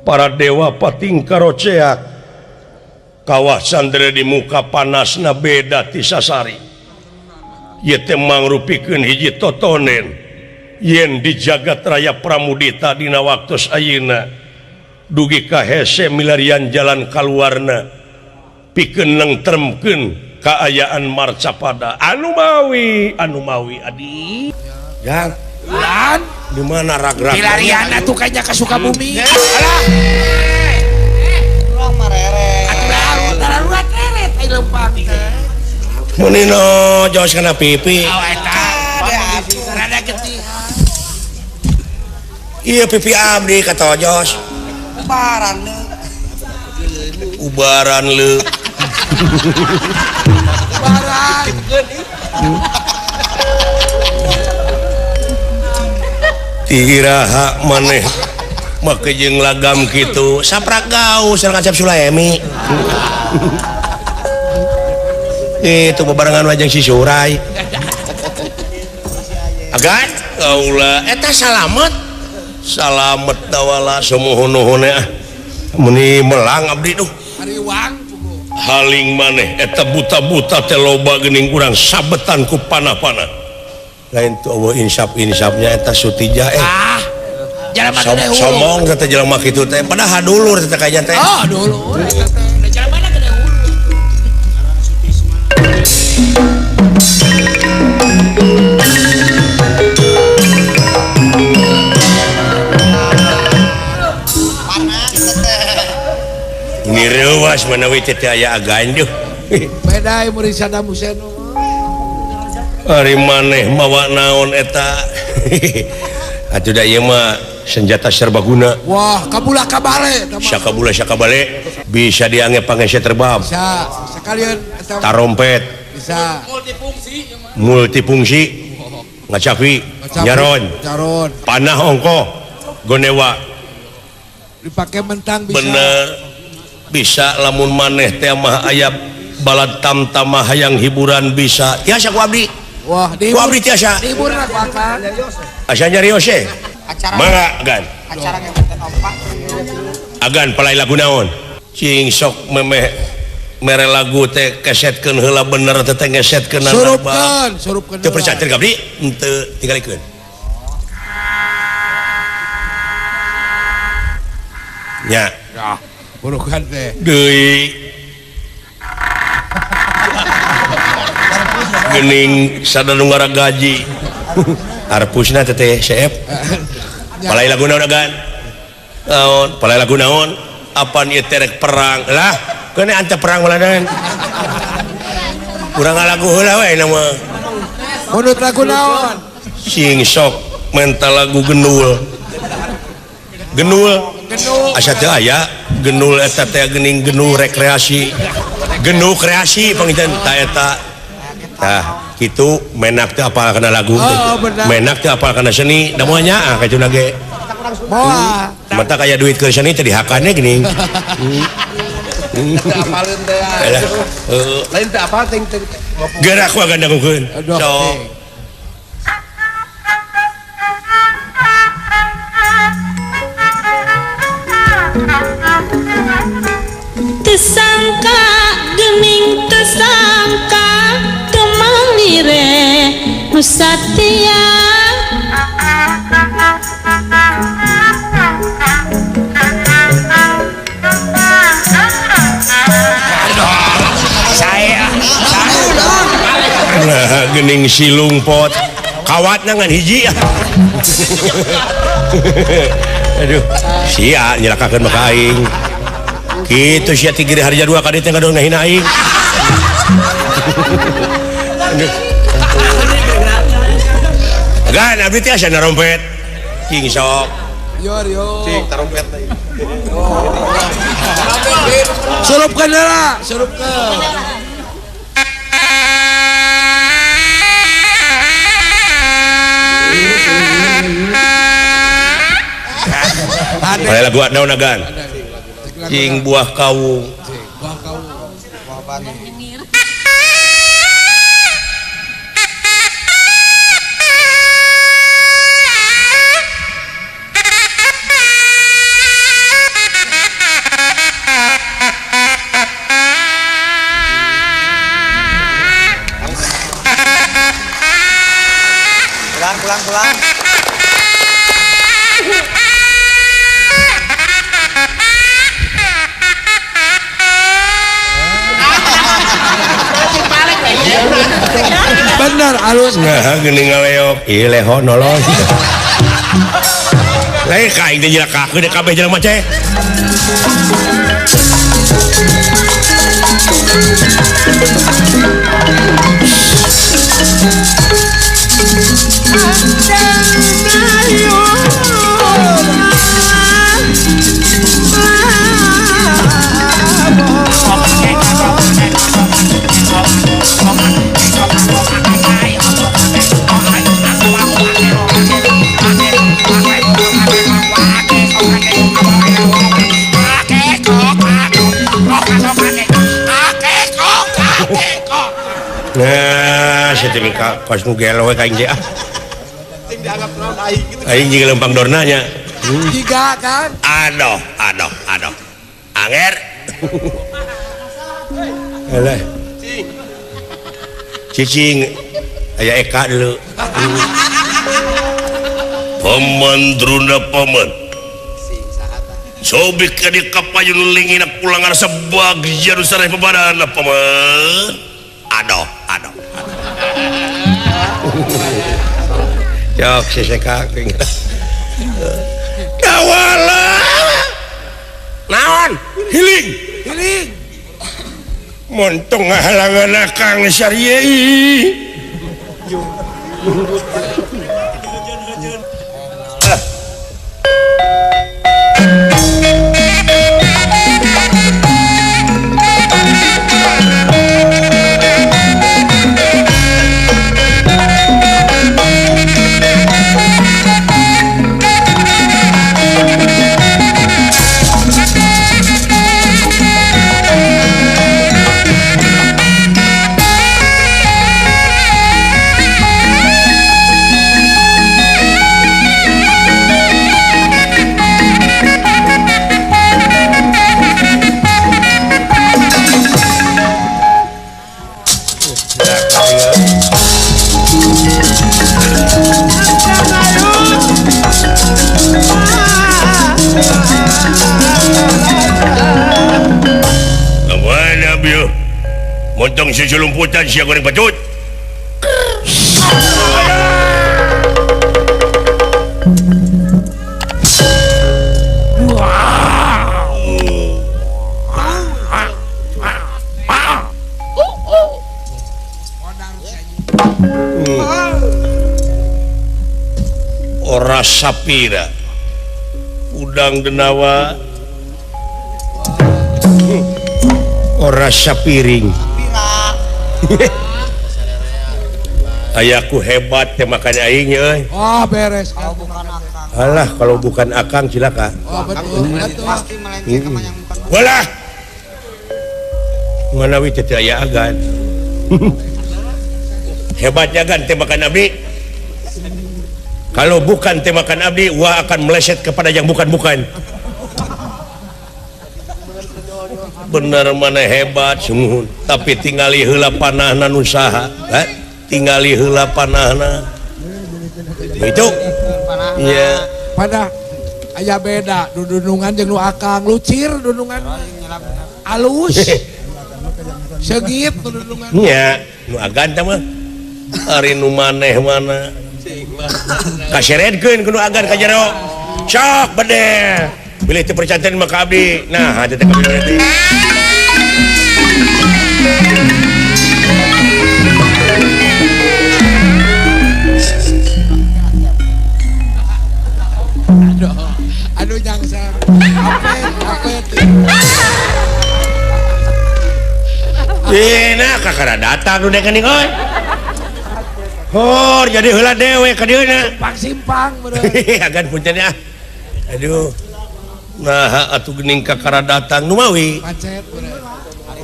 para dewa pating karoceak kawah sandere di muka panasna beda ti sasari ieu teh mangrupikeun hiji totonen yen di jagat raya Pramudita dina waktos ayeuna dugi ka hese milarian jalan kaluarna pikeun nengtremkeun kaayaan marcapada anu mawi adi ya Lan di mana ragrag pilarian atuh kayaknya ke Sukabumi alah Urang marere. atuh darurat eret ai lempang munino jos kana pipi rada getihan iya pipi abdi kata jos Baran lu. ubaran le barang tiraha maneh make jeung lagam kitu saprak gaus sareng Acep Sulaemi itu bebarengan wajeng si Surai agan kaula eta salamet dawala samoho-nohone muni melang abdi duh hariwang haling maneh eta buta-buta teh loba geuning urang sabetan ku panah-panah lain tu eueuh insap-insapnya eta Sutija jalan mata deh somong teh jelema kitu teh padahal dulur teh kaya teh oh dulu jalan mana ke dahulu ini rewas manawi teh aya aganduh beda muri Saddam Hussein ari maneh mawa naon eta atuh da ieu mah senjata serbaguna wah kabula kabale syakabale bisa diange pangese terbang bisa sekalian tarompet bisa multifungsi ngacapi nyaron panah ongko gonewa dipakai mentang bisa bener bisa lamun maneh teh mah aya balad tamtama hayang hiburan bisa tiasa ku abdi wah ku abdi tiasa hiburan aku akan asa nyarios Acara mangga gan acara ngebeten opak. agan palai lagu naon cing sok memeh mere lagu teh kesetkeun heula bener teh ngesetkeun surupkeun teu percaya teh abdi teu tinggalikeun nya ya burukan teh deui geuning sadanu gaji arpusna teh CF palai lagu naon agan naon palai lagu naon apaan ieu terek perang lah kene ante perang maladan urang ngalagu heula we nama menurut lagu naon sing sok mental lagu genul asa teu aya genul eta teh geuning genul rekreasi genul kreasi pangitan ta eta tah kitu menak teh apal kana lagu teh menak teh apal kana seni da moal nyaa kacuna ge moal mata kaya duit ke seni teh dihakannya geuning apaleun teh lain teh apal teh gerak ku gandangukeun sok Tesangka gening tesangka kemalire Nusatia saya nah gening silung pot kawat nangan hiji aduh sia nyelakakeun maka aing kitu sia tigiri harja dua kali teh ngadon ngahina aing aduh gan abdi teh asa narompet cing sok cing tarompet teh surupkeun heula surupkeun Ada lagu naon nagan cing buah kawung pulang bener alus nah geuning ngaleok ieu leho nolong lain kain teh jelakakeun deh kabeh jelema teh nah situ mika pas nu gelo we ka aing ah aing jeung lempang dorna nya tiga kan aduh anger alah cicing aya Eka dulu pemandruna paman sobik ka di kapayun lingina pulangan sebagian usareh pebadana paman aduh jok seseka kawala naon hiling montong ngahalangan akang syariai montong susu lumputan siang goreng patut ora sapira udang denawa ora sapiring ayaku hebat teh makanya aing euy beres alah kalau bukan akang cilaka betul pasti melenceng sama yang bukan walah manawi teh aya agan hebatnya kan tembakan abdi kalau bukan tembakan abdi wa akan meleset kepada yang bukan-bukan bener mana hebat sumuhun tapi tingali heula panahna nu saha tingali heula panahna itu iya pada aya beda dudunungan jeung nu akang lucir dudungan alus segit dudungan nya nu agan teh mah ari nu maneh mana Kaserenkeun kudu agan ka jero. Sok bade. Pilih teu percanten mah ka abdi. Nah, hati teh ka abdi berarti. Aduh jangsang. Apet. Nah, kakara datang nu dek geuning euy. Hor, jadi heula dewe ka dieu na. Simpang bener. Agan punten ya. Aduh. Nah, atuh geuning kakara datang nu mawi. Macet bener.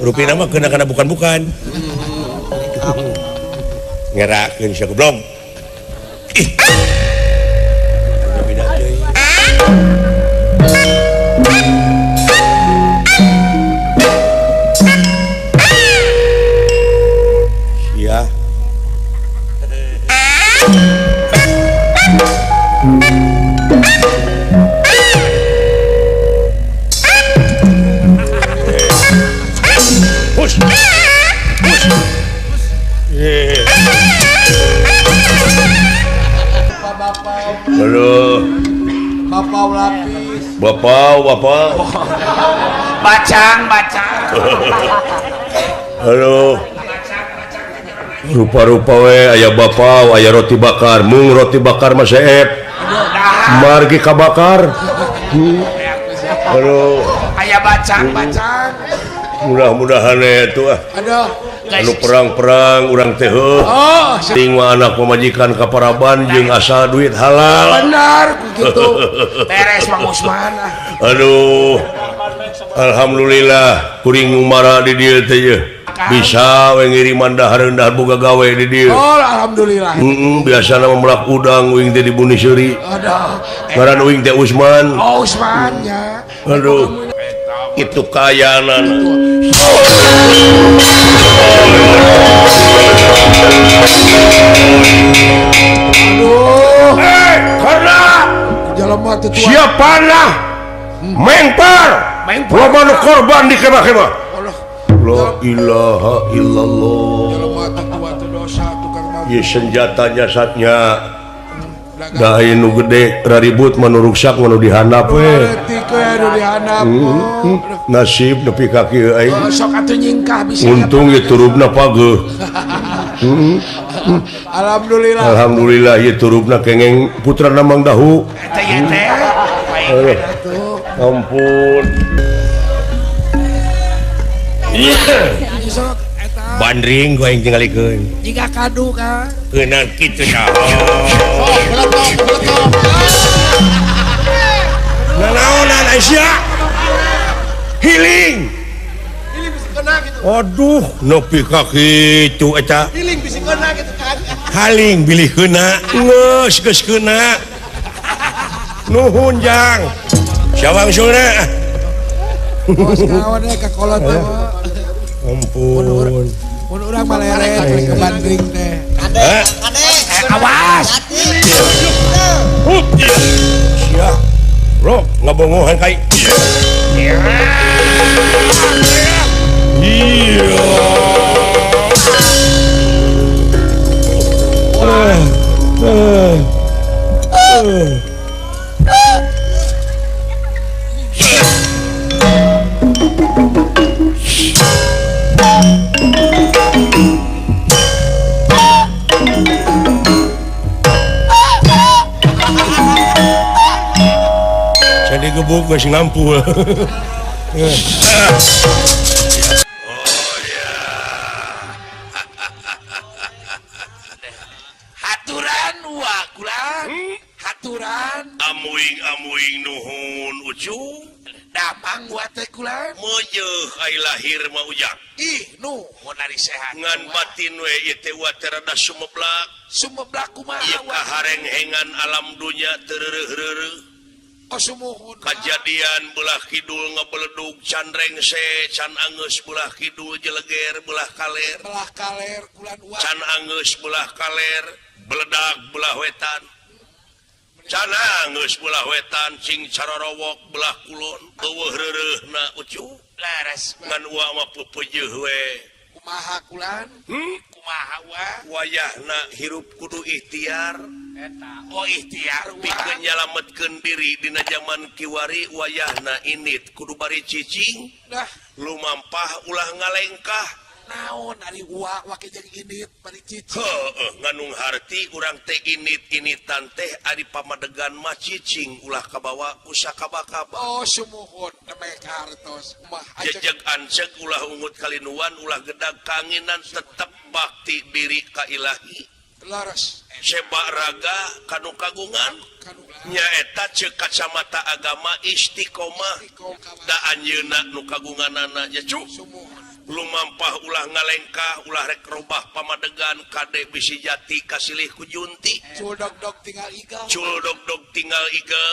Rupina mah kena bukan. Ngerakeun sia goblok. Ih. Beda deui. Sia. Push. Halo. Bapak lapis. Bapak. Bacang. Halo. Rupa-rupa we aya bapak, aya roti bakar. Mung roti bakar mah seep. Margi kabakar. Halo. Aya bacang. Mudah-mudahan itu Aduh. anu perang-perang urang teh heuh. Ting mah anak pemajikan ka Paraban jeung asal duit halal. Benar begitu. Beres Mang Usman. Aduh. Alhamdulillah kuring umara di dieu teh ye. Bisa we ngiriman dahar-dahar boga gawe di dieu. Oh, alhamdulillah. Biasana melak udang uing teh di Buni Seuri. Aduh. Ngaran uing teh Usman. Oh, Usman ya. Aduh. Itu kayaanan. Aduh. Karena Jelema teh tua. siapana mengpar loba nu korban di kemah-kemah. La ilaha illallah. Jelema teh tua teh dosa tukang mabuk. Ye senjata jasadnya da aya nu gede raribut manu ruksak manu dihandap we. Politik we anu dihandap. Nasib nepi ka kieu aing. Sok atuh nyingkah bisa. Untung ye turubna pageuh. Alhamdulillah. Alhamdulillah ye turubna kengeng putrana Mang Dahu. Ampun. Sok eta Bandring gua yang tinggalikeun. jika kadu ka. Keunaan kitu dah. Nanaonan Aisyah? Healing. Aduh, nepi ka kitu eta. Piling bisi kena gitu kan. Haling bilih keuna, geus keuna. Nuhun jang. Siawang suna. Bos kawan ka kolot teh. Ampun. Mun urang mah lere ke Bandung teh. Hah? Awas. Sia. Bro, ngabongohan kai. Iya. Saya digebuk masih ngampul. Haturan wa kulan. Haturan Amuing nuhun ucung. damang wa teh kulan. Meueuh ai lahir mah ujang. Ih, nu mun ari sehat. Ngan batin we ieu teh wa teh rada sumeblak. Sumeblak kumaha Ieu wa? kaharenghengan alam dunya teu reureuh-reureuh. Oh sumuhun. Kajadian belah kidul ngebeledug can rengse can angeus belah kidul jeleger belah kaler Belah kaler kulan wa. can angeus belah kaler beledag belah wetan can angeus belah wetan cing carorowok belah kulon eueuh reureuna ucu Laras ngan ua mah peupeujeuh we kumaha kulan? Kumaha wa? wayahna hirup kudu ikhtiar Oh ikhtiar pikeun nyalametkeun diri dina zaman kiwari wayahna init kudu bari cicing dah lumampah ulah ngalengkah naon ari uak wake jeung init bari cicing heueuh nganung harti urang teh init-initan teh ari pamadegan mah cicing ulah kabawa ku sakaba-kaba oh sumuhun nemeh kartos mah jejeg anceg ulah ungut kalinuan ulah gedag kanginan tetep bakti diri ka ilahi leres sebak raga kanu kagungan kanu nyaeta ceuk kacamata agama istiqomah da anjeunna nu kagunganana nya cu sumuhun lumampah ulah ngalengkah ulah rek robah pamadegan kade bisi jati kasilih ku junti culdog-dog tinggal igal culdog-dog tinggal iga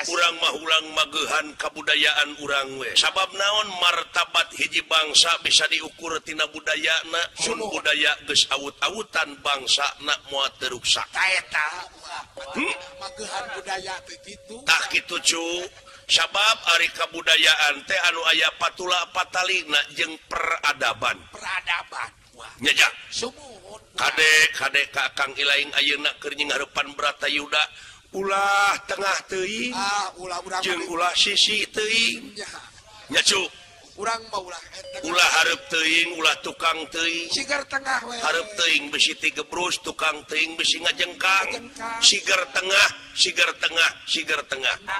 urang mah ulang magehan kabudayaan urang we sabab naon martabat hiji bangsa bisa diukur tina budayana mun budaya geus awut-awutan bangsana moal teu ruksak taeta magehan budaya teh kitu tah kitu cu sabab ari kabudayaan teh anu aya patula patalina jeung peradaban wah nyaja sumuhun kade kakang ilaing ayeuna keur nyinghareupan Bratayuda ulah tengah teuing ulah-ulah jeung ulah sisi teuing nya cu urang mah ulah eta ulah hareup teuing ulah tukang teuing sigar tengah we hareup teuing bisi ti gebrus tukang teuing bisi ngajengkang sigar tengah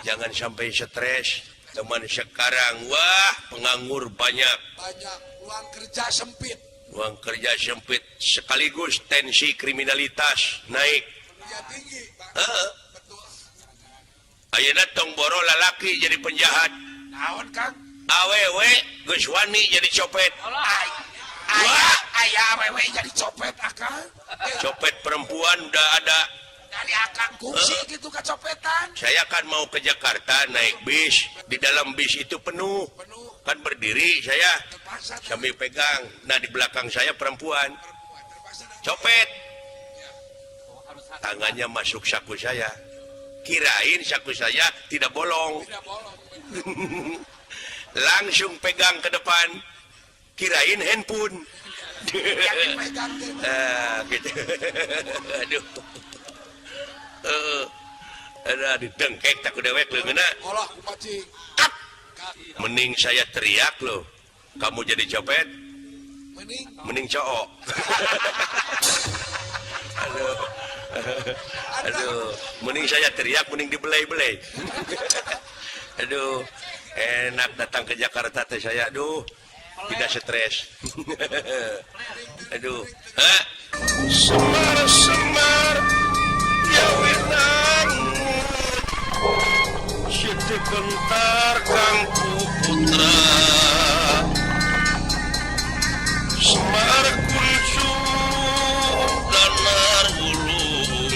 jangan sampai stres teman sekarang wah penganggur banyak uang kerja sempit sekaligus tensi kriminalitas naik ya tinggi heeh betul ayeuna tong boro lalaki jadi penjahat naon Kang awewe geus wani jadi copet wah aya awewe jadi copet akang copet perempuan udah ada dari akang kungsi gitu kecopetan saya kan mau ke Jakarta naik bis di dalam bis itu penuh kan berdiri saya terpaksa sambil pegang nah di belakang saya perempuan copet tangannya masuk saku saya kirain saku saya tidak bolong tidak bolong langsung pegang ke depan kirain handphone yang pegang gitu aduh ada didengkek tak dewek leungeuna olah kumaci mending saya teriak loh kamu jadi copet mending cook aduh mending saya teriak mending dibelai-belai aduh enak datang ke Jakarta teh saya aduh tidak stres aduh semar ya winang Siti Kentar Kangku Putra Semar Kulsum Danar Wulung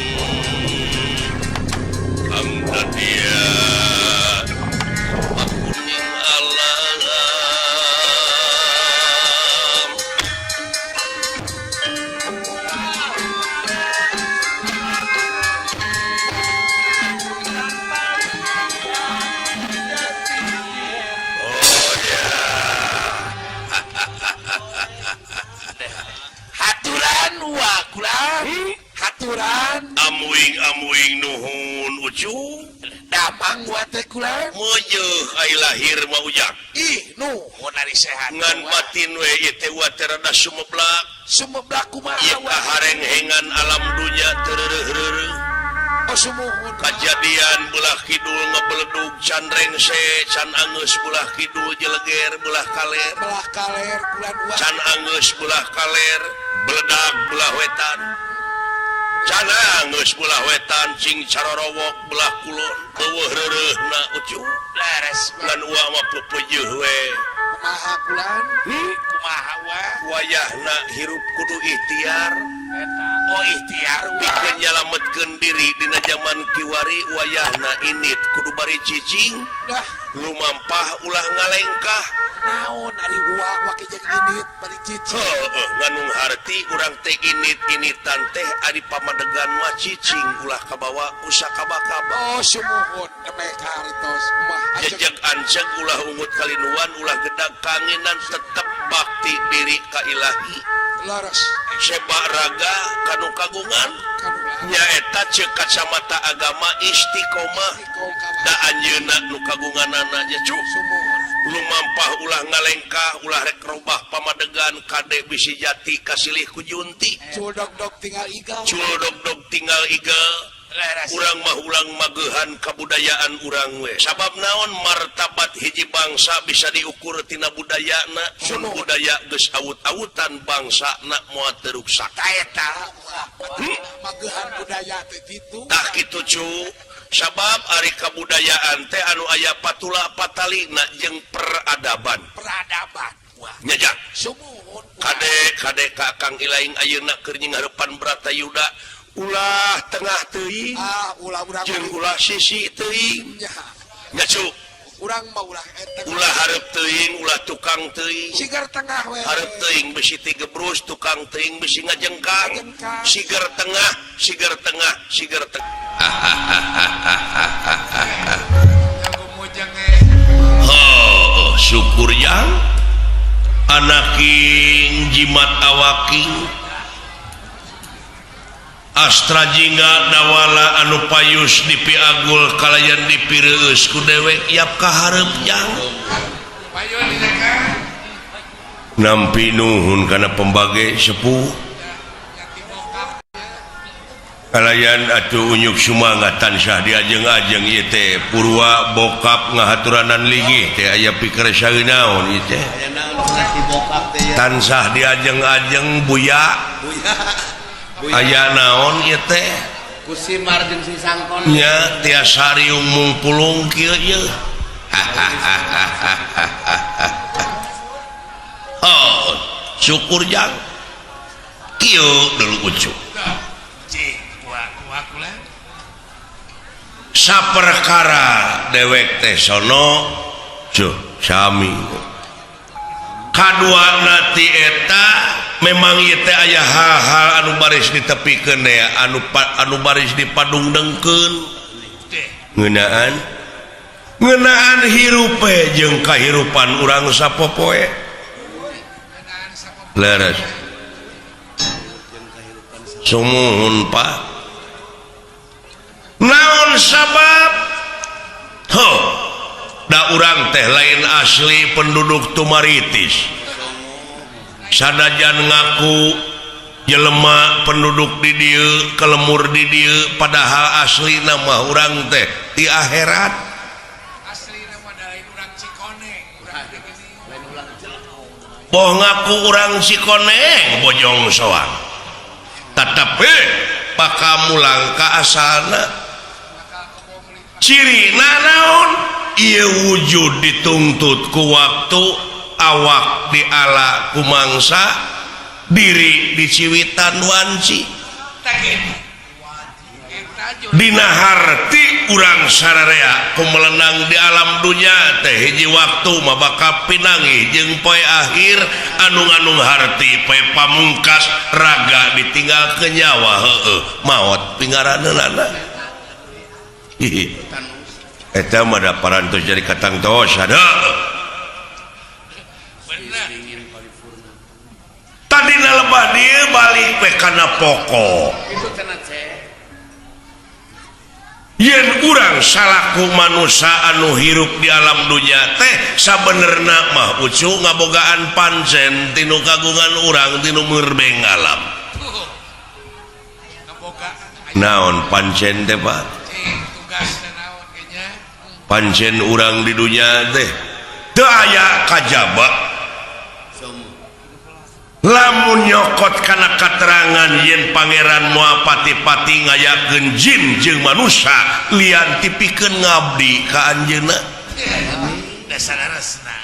Kang Dadia Akuning Alam haturan amuing nuhun ucung damang wate kula meueuh ai lahir mah ujang ih nuhun ari sehat ngan batin we ieu teh wate rada sumeblak sumeblak kumaha ieu kaharenghengan alam dunya tereureureuh oh sumuhun kajadian belah kidul ngebeledug can rengse can angeus belah kidul jeleger belah kaler bulan uang can angeus belah kaler beledag belah wetan can angeus belah wetan cing carorowok belah kulon eueuh reureuna ucung leres ngan uang mah peupeujeuh we kumaha kulan kumaha wa wayahna hirup kudu ikhtiar oh ikhtiar pikeun nyalametkeun diri dina zaman kiwari wayahna init kudu bari cicing dah lumampah ulah ngalengkah naon ari uak wake jeung init bari cicing heueuh nganung harti urang teh init-initan teh ari pamadegan mah cicing ulah kabawa ku sakaba-kaba oh sumuhun nemeh kartos mah jejeg anceg ulah ungut kalinuan ulah gedag kanginan tetep bakti diri ka ilahi leres sebak raga kanu kagungan kanu nyaeta cek kacamata agama istiqomah da anjeunna nu kagunganana nya cu lumampah ulah ngalengkah ulah rek robah pamadegan kade bisi jati kasilih ku junti Culdog-dog tinggal igal. culdog-dog tinggal igal urang mah ulang magehan kabudayaan urang we sabab naon martabat hiji bangsa bisa diukur tina budayana sun budaya geus awut-awutan bangsana moal teu ruksak Eta magehan budaya teh kitu. tah kitu cu sabab ari kabudayaan teh anu aya patula patalina jeung peradaban Peradaban. Wah, nyajak sumuhun. kade kakang ilaing ayeuna keur nyingharepan Bratayuda ulah tengah teuing Ulah-ulah jeung ulah sisi teuing nya. nya cu Urang mah ulah eta. ulah hareup teuing ulah tukang teuing Sigar tengah we. hareup teuing bisi tigebrus tukang teuing bisi ngajengkang Ngajengkang. sigar tengah sigar tengah sigar tengah Jago mojang oh syukur yang anaking jimat awaking Astra jingga dawala anu payus di piagul kalayan dipireus ku dewek yap kaharep jang Payon didekan. nampi nuhun kana pembage sepuh kalayan atuh unyuk sumangatan sah diajeng-ajeng ieu teh purwa bokap ngahaturanan linggih teh aya pikir saeunaon ieu teh tansah diajeng-ajeng buya aya naon ieu teh Kusimar jeung si sangkon. nya tiasa riung mungpulung kieu ye oh syukur jang kieu dulu ucuk saperkara dewek teh sono cuh sami kaduana ti eta memang ieu teh aya hal-hal anu baris ditepikeun ya anu baris dipadungdengkeun ngeunaan hirupe jeung kahirupan urang sapopoe leres sumuhun Pak naon sabab ho da urang teh lain asli penduduk Tumaritis sanajan ngaku jelema penduduk di dieu kelemur di dieu padahal asli nama urang teh di akhirat Asli nama lain urang Cikone. Urang boh ngaku urang Cikoneng bojong soang tetapi pakamulang ka asalna ciri naon ieu wujud dituntut ku waktu awak diala ku mangsa diri diciwitan wanci dina harti urang sararea kumelenang di alam dunya teh hiji waktu mah bakal pinangih jeung poe akhir anu ngandung harti poe pamungkas raga ditinggal ke nyawa heueuh maot pingaraneunana eta mah da parantos jadi katang tos ada tadina lebah dieu balik we kana pokok yen urang salaku manusia anu hirup di alam dunya teh sabenerna mah ucu ngabogaan pancen tinu kagungan urang tinu merbeng alam naon pancen teh Pak pancen urang di dunya teh teu aya kajaba lamun nyokot kana katerangan yen pangeran moal pati-pati ngayakeun jin jeung manusia lian tipikeun ngabdi ka anjeunna Salaresna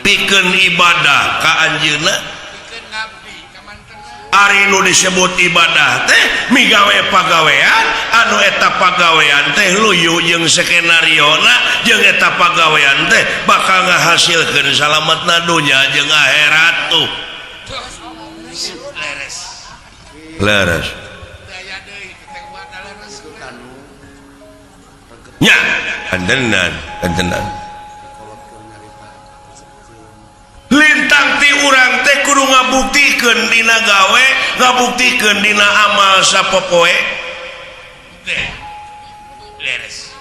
pikeun ibadah ka anjeunna pikeun ngabdi ka mantengna. ari nu disebut ibadah teh migawe pagawean anu eta pagawean teh luyu jeung skenariona jeung eta pagawean teh bakal ngahasilkeun salametna dunya jeung akhirat tuh leres Daya deui kita buat leres. nya antenan lintang ti urang teh kudu ngabuktikeun dina gawe ngabuktikeun dina amal sapopoe beres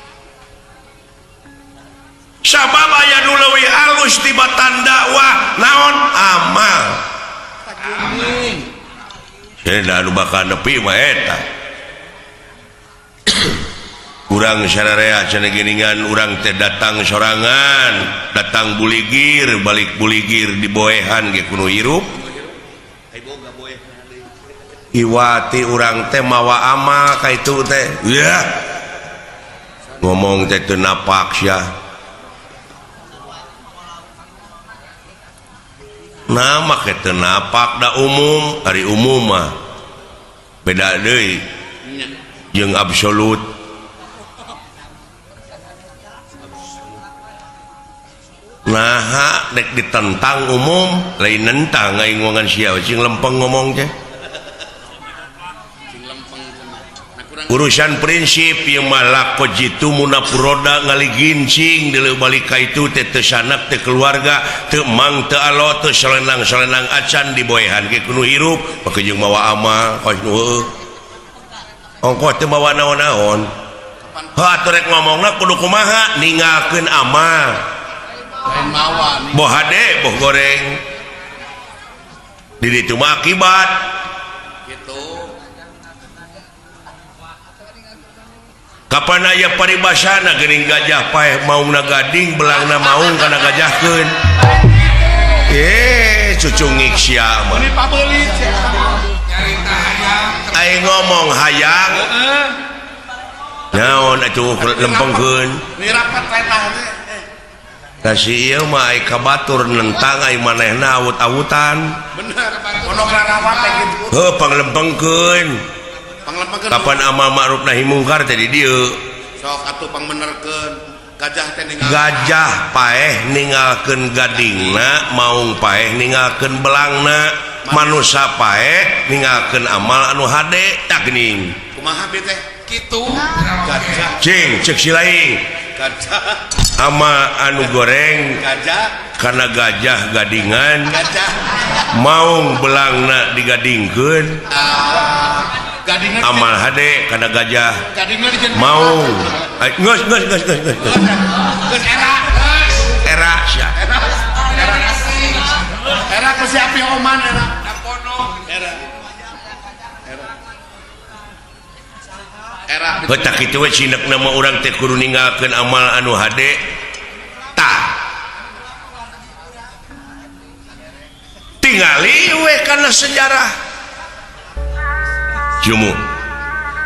sabab aya nu leuwih alus tibatan dakwah naon amal cenah anu bakal nepi mah eta urang sararea cenah geuningan urang teh datang sorangan datang buligir balik buligir di boehan ge kudu hirup iwati urang teh mawa amal ka itu teh ya ngomong teh teu napak sia nama ke teu napak da umum ari umum mah beda deui jeung absolut nah dek ditentang umum lain nentang aing ngomongan sia cing lempeng ngomong teh urusan prinsip yang malah kojitu munapuroda ngali gincing dile balik ka itu teh teu sanak teh keluarga teu mang teu alo teu solenang-solenang acan di boehan ge kudu hirup make jeung mawa amal kos nu heueuh ongko teu mawa naon-naon ha rek ngomongna kudu kumaha ninggalkeun amal boh hade boh goreng di ditu mah akibat gitu kapan aya paribasana geuning gajah paeh maungna gading belangna maung kana gajahkeun cucu ngik sia mah aing ngomong hayang naon atuh lempengkeun kasih ieu mah ai kabatur nentang ai manehna awut-awutan bener pondok rarawat teh kitu heuh panglempengkeun kapan amal ma'ruf nahi mungkar teh di dieu sok atuh pangbenerkeun gajah teh ninggal gajah paeh ninggalkeun gadingna maung paeh ninggalkeun belangna manusia paeh ninggalkeun amal anu hade tak geuning kumaha bi teh kitu gajah cing ceuk si laing gajah ama anu goreng gajah karena gajah gadingan gajah maung belangna digadingkeun amal hade karena gajah maung geus era sia era ku siapi oman era betak itu we cinek nama orang teh kudu ninggalkeun amal anu hade tah tingali we kana sejarah jumu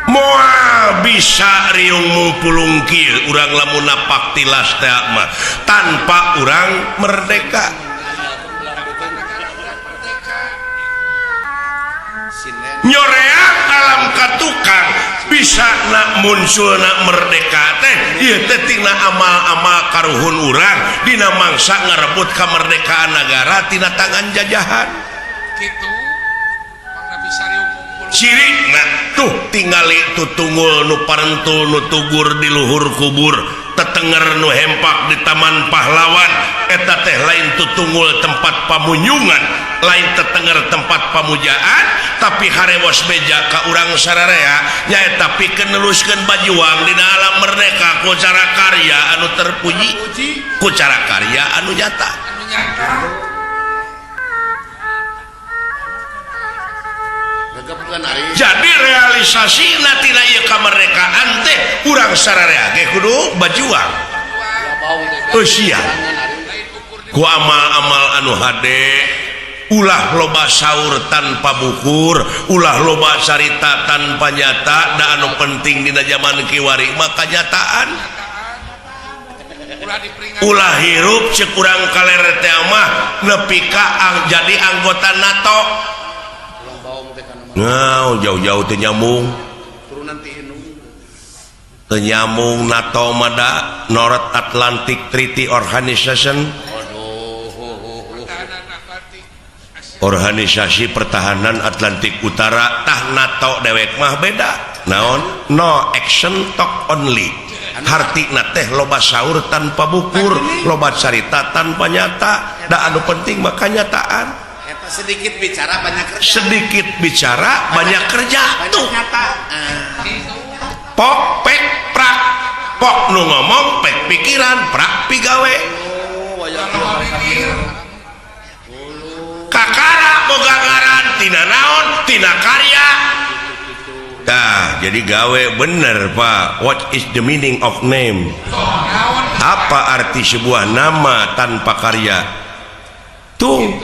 moal bisa riung mupulung kieu urang lamun napak tilas teh mah tanpa urang merdeka nyoreak alam katukang bisa nak munculna merdeka teh ieu teh tina amal-amal karuhun urang dina mangsa ngarebut kamerdekaan negara tina tangan jajahan kitu mangna bisa cirina tuh tingali tutunggul nu parentul nu tugur di luhur kubur tetenger nu hempak di taman pahlawan eta teh lain tutunggul tempat pamunyungan lain tetenger tempat pamujaan tapi harewos beja ka urang sararea nyaeta pikeun neluskeun bajuang dina alam merdeka ku cara karya anu terpuji ku cara karya anu nyata jadi realisasi tina ieu kamerdekaan teh urang sararea ge kudu bajuang sia ku amal-amal anu hade ulah loba saur tanpa bukur ulah loba carita tanpa nyata da anu penting dina zaman kiwari mah kanyataan ulah hirup ceuk urang kaler teh mah nepi ka jadi anggota NATO ngau jauh-jauh teu nyambung teu nyambung NATO mah da North Atlantic Treaty Organization Organisasi Pertahanan Atlantik Utara tah NATO dewek mah beda naon no action talk only hartina teh loba saur tanpa bukur loba carita tanpa nyata da anu penting mah kanyataan sedikit bicara banyak kerja. sedikit bicara banyak kerja tuh Nyata. pok pek prak pok nu ngomong pek pikiran prak pigawe kakara boga ngaran tina naon tina karya. Nah, jadi gawe bener Pak. What is the meaning of name? Apa arti sebuah nama tanpa karya? Tuh.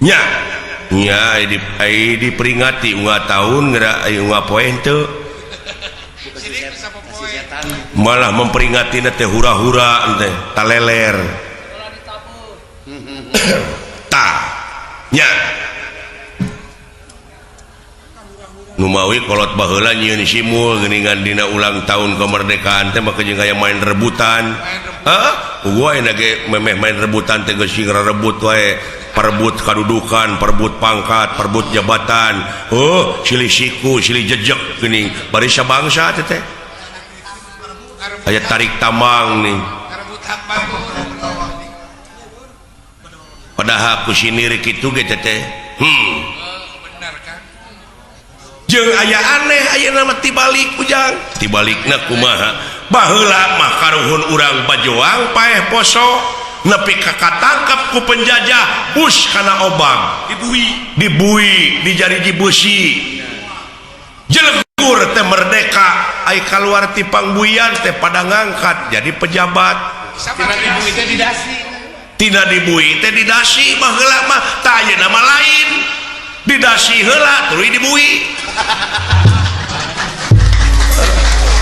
Nya, diperingati unga tahun ngera unga poe teu. Malah memperingati teh hura-hura teh taleler. Ta. Nya. Numawi kolot baheula nyieun simul geuningan dina ulang tahun kemerdekaan teh maka jeung aya main rebutan. Hah? Gua aya ge memeh main rebutan teh geus rebut wae, perebut kadudukan, perebut pangkat, perebut jabatan. Oh, silih siku, silih jejeg geuning bari sabangsa teh. Aya tarik tambang nih. Padahal ku sinir kitu ge teh. Jeung aya aneh aya nama tibalik ujang tibalikna kumaha baheula mah karuhun urang bajoang paeh poso nepi ka katangkep ku penjajah bus kana obang dibui di jariji besi jelegur teh merdeka ai kaluar ti pangbuian teh pada ngangkat jadi pejabat tina dibui teh didasi baheula mah tah aya nama lain didasi heula tuluy dibui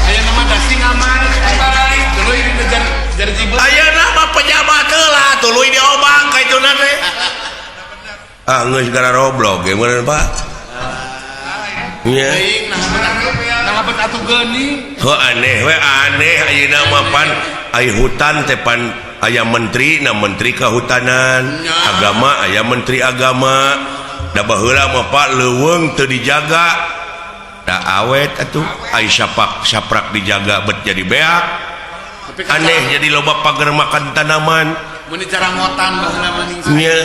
Aya nama dasi ngaman tuluy dijar jibul. aya nama pejabat heula tuluy diobang ka ituna teh geus gara roblog ge meureun Pak nya Nah bet atuh geuning. heuh aneh we aneh ayeuna mah pan aya hutan teh pan aya menteri na menteri kahutanan agama aya menteri agama. Da baheula mah Pak leuweung teu dijaga da awet atuh ai saprak dijaga bet jadi beak aneh jadi loba pager makan tanaman Mun cara ngotan baheula mending nya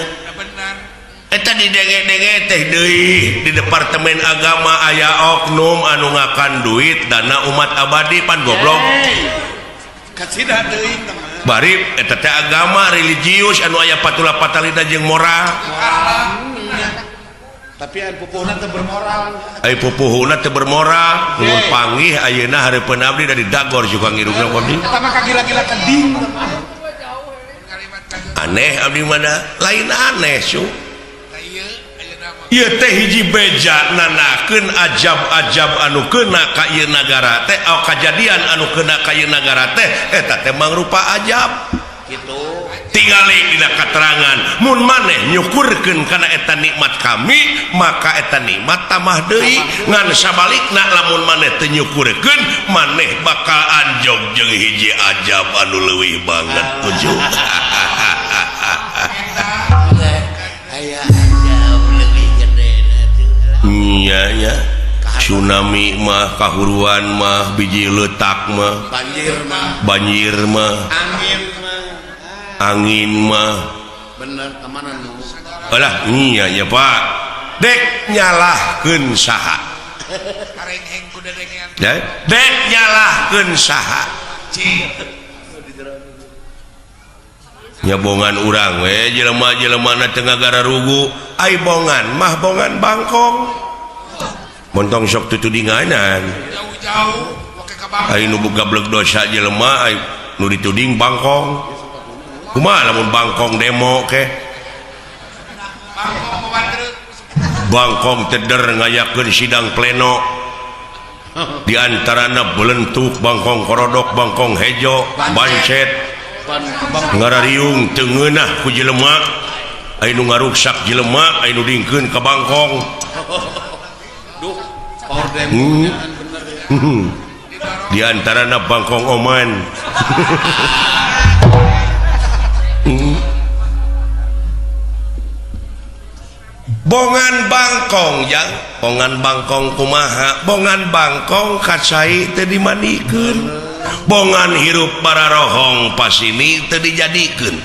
eta didenge-denge teh deui di departemen agama aya oknum anu ngakan duit dana umat abadi pan goblok kacida deui teman. bari eta teh agama religius anu aya patula patalina jeung moral. Tapi aya pupuhna teu bermoral. Ai pupuhuna teu bermoral, mun panggih ayeuna hareupeun abdi da didagor juga ngirungna abdi. Eta mah kagila-gila teding. Aneh abdi mana? Lain aneh su. Ieu teh hiji beja nanakeun ajab-ajab anu keuna ka ieu nagara teh, kajadian anu keuna ka ieu nagara teh eta teh mangrupa ajab. Gitu. Tingali dina katerangan mun maneh nyukurkeun kana eta nikmat kami maka eta nikmat tamah deui ngan sabalikna lamun maneh teu nyukurkeun maneh bakal anjog jeung hiji ajab anu leuwih banget tujuh Aya ajab leuwih gede nya nya tsunami mah kahuruan mah biji leutak mah banjir mah angin mah bener kamanan nu alah iya ya Pak dek nyalahkeun saha kareng ku dedengean dek nyalahkeun saha nyabongan urang we jelema-jelemana teu ngagara rugu ai bongan mah bongan bangkong montong sok tutudinganan jauh-jauh oke ka bang ai nu boga bleg dosa jelema ai nu dituding bangkong kumaha lamun bangkong demo ke bangkong teder ngayakeun sidang pleno di antarana belentuk bangkong korodok bangkong hejo bancet ngarariung teu ngeunah ku jelema aya nu ngaruksak jelema aya nu dingkeun ka bangkong duh power demo bener di antarana bangkong oman bongan bangkong ya bongan bangkong kumaha bongan bangkong kacai teu dimanikeun bongan hirup bararohong pas ini teu dijadikeun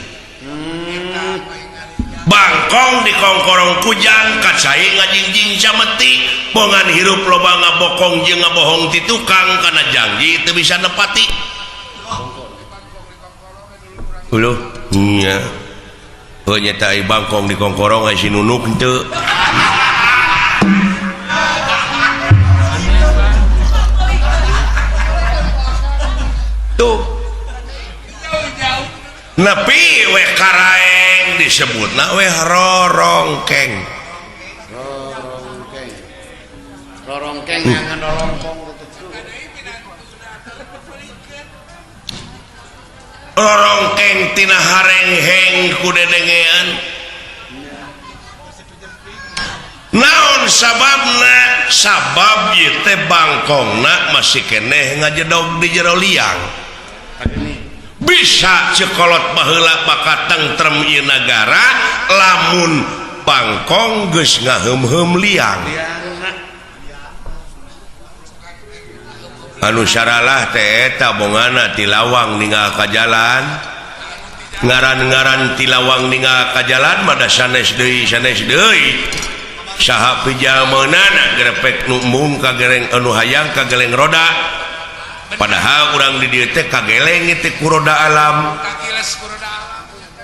bangkong di kongkorong kujang kacai ngajingjing cameti bongan hirup loba ngabokong jeung ngabohong ti tukang kana janji teu bisa nepati uluh nya oh nyata ai bangkong di kongkorong ai si nunuk henteu tuh nepi we karaeng disebutna we rorongkeng ngangan rorongkong rorongkeng tina harengheng ku dedengean naon sababna sabab ieu teh bangkongna masih keneh ngajedog di jero liang bisa cekolot baheula bakat tentrem ieu nagara lamun bangkong geus ngaheum-heum liang anu saralah teh eta bongana ti lawang ninggal ka jalan ngaran-ngaran ti lawang ninggal ka jalan mada sanes deui saha pijalmeunana grepek nu mung ka gereng anu hayang ka geleng roda padahal urang di dieu teh kageleng teh ku roda alam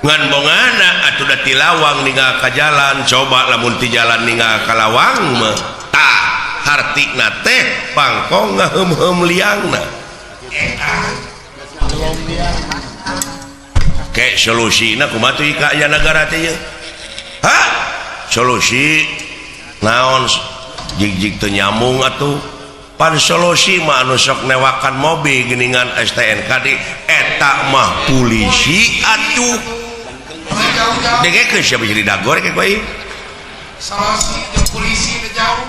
ngan bongana atuh da ti lawang ninggal ka jalan coba lamun ti jalan ninggal ka lawang mah tah hartina teh bangkong ngaheum-heum liangna ke solusina kumaha teh ka aya nagara teh ye ha solusi naon jig-jig teu nyambung atuh pan solusi mah anu sok newakan mobil geuningan STNK di eta mah polisi atuh degekeun sia jadi dagor ke bae Solusi jeung polisi teh jauh.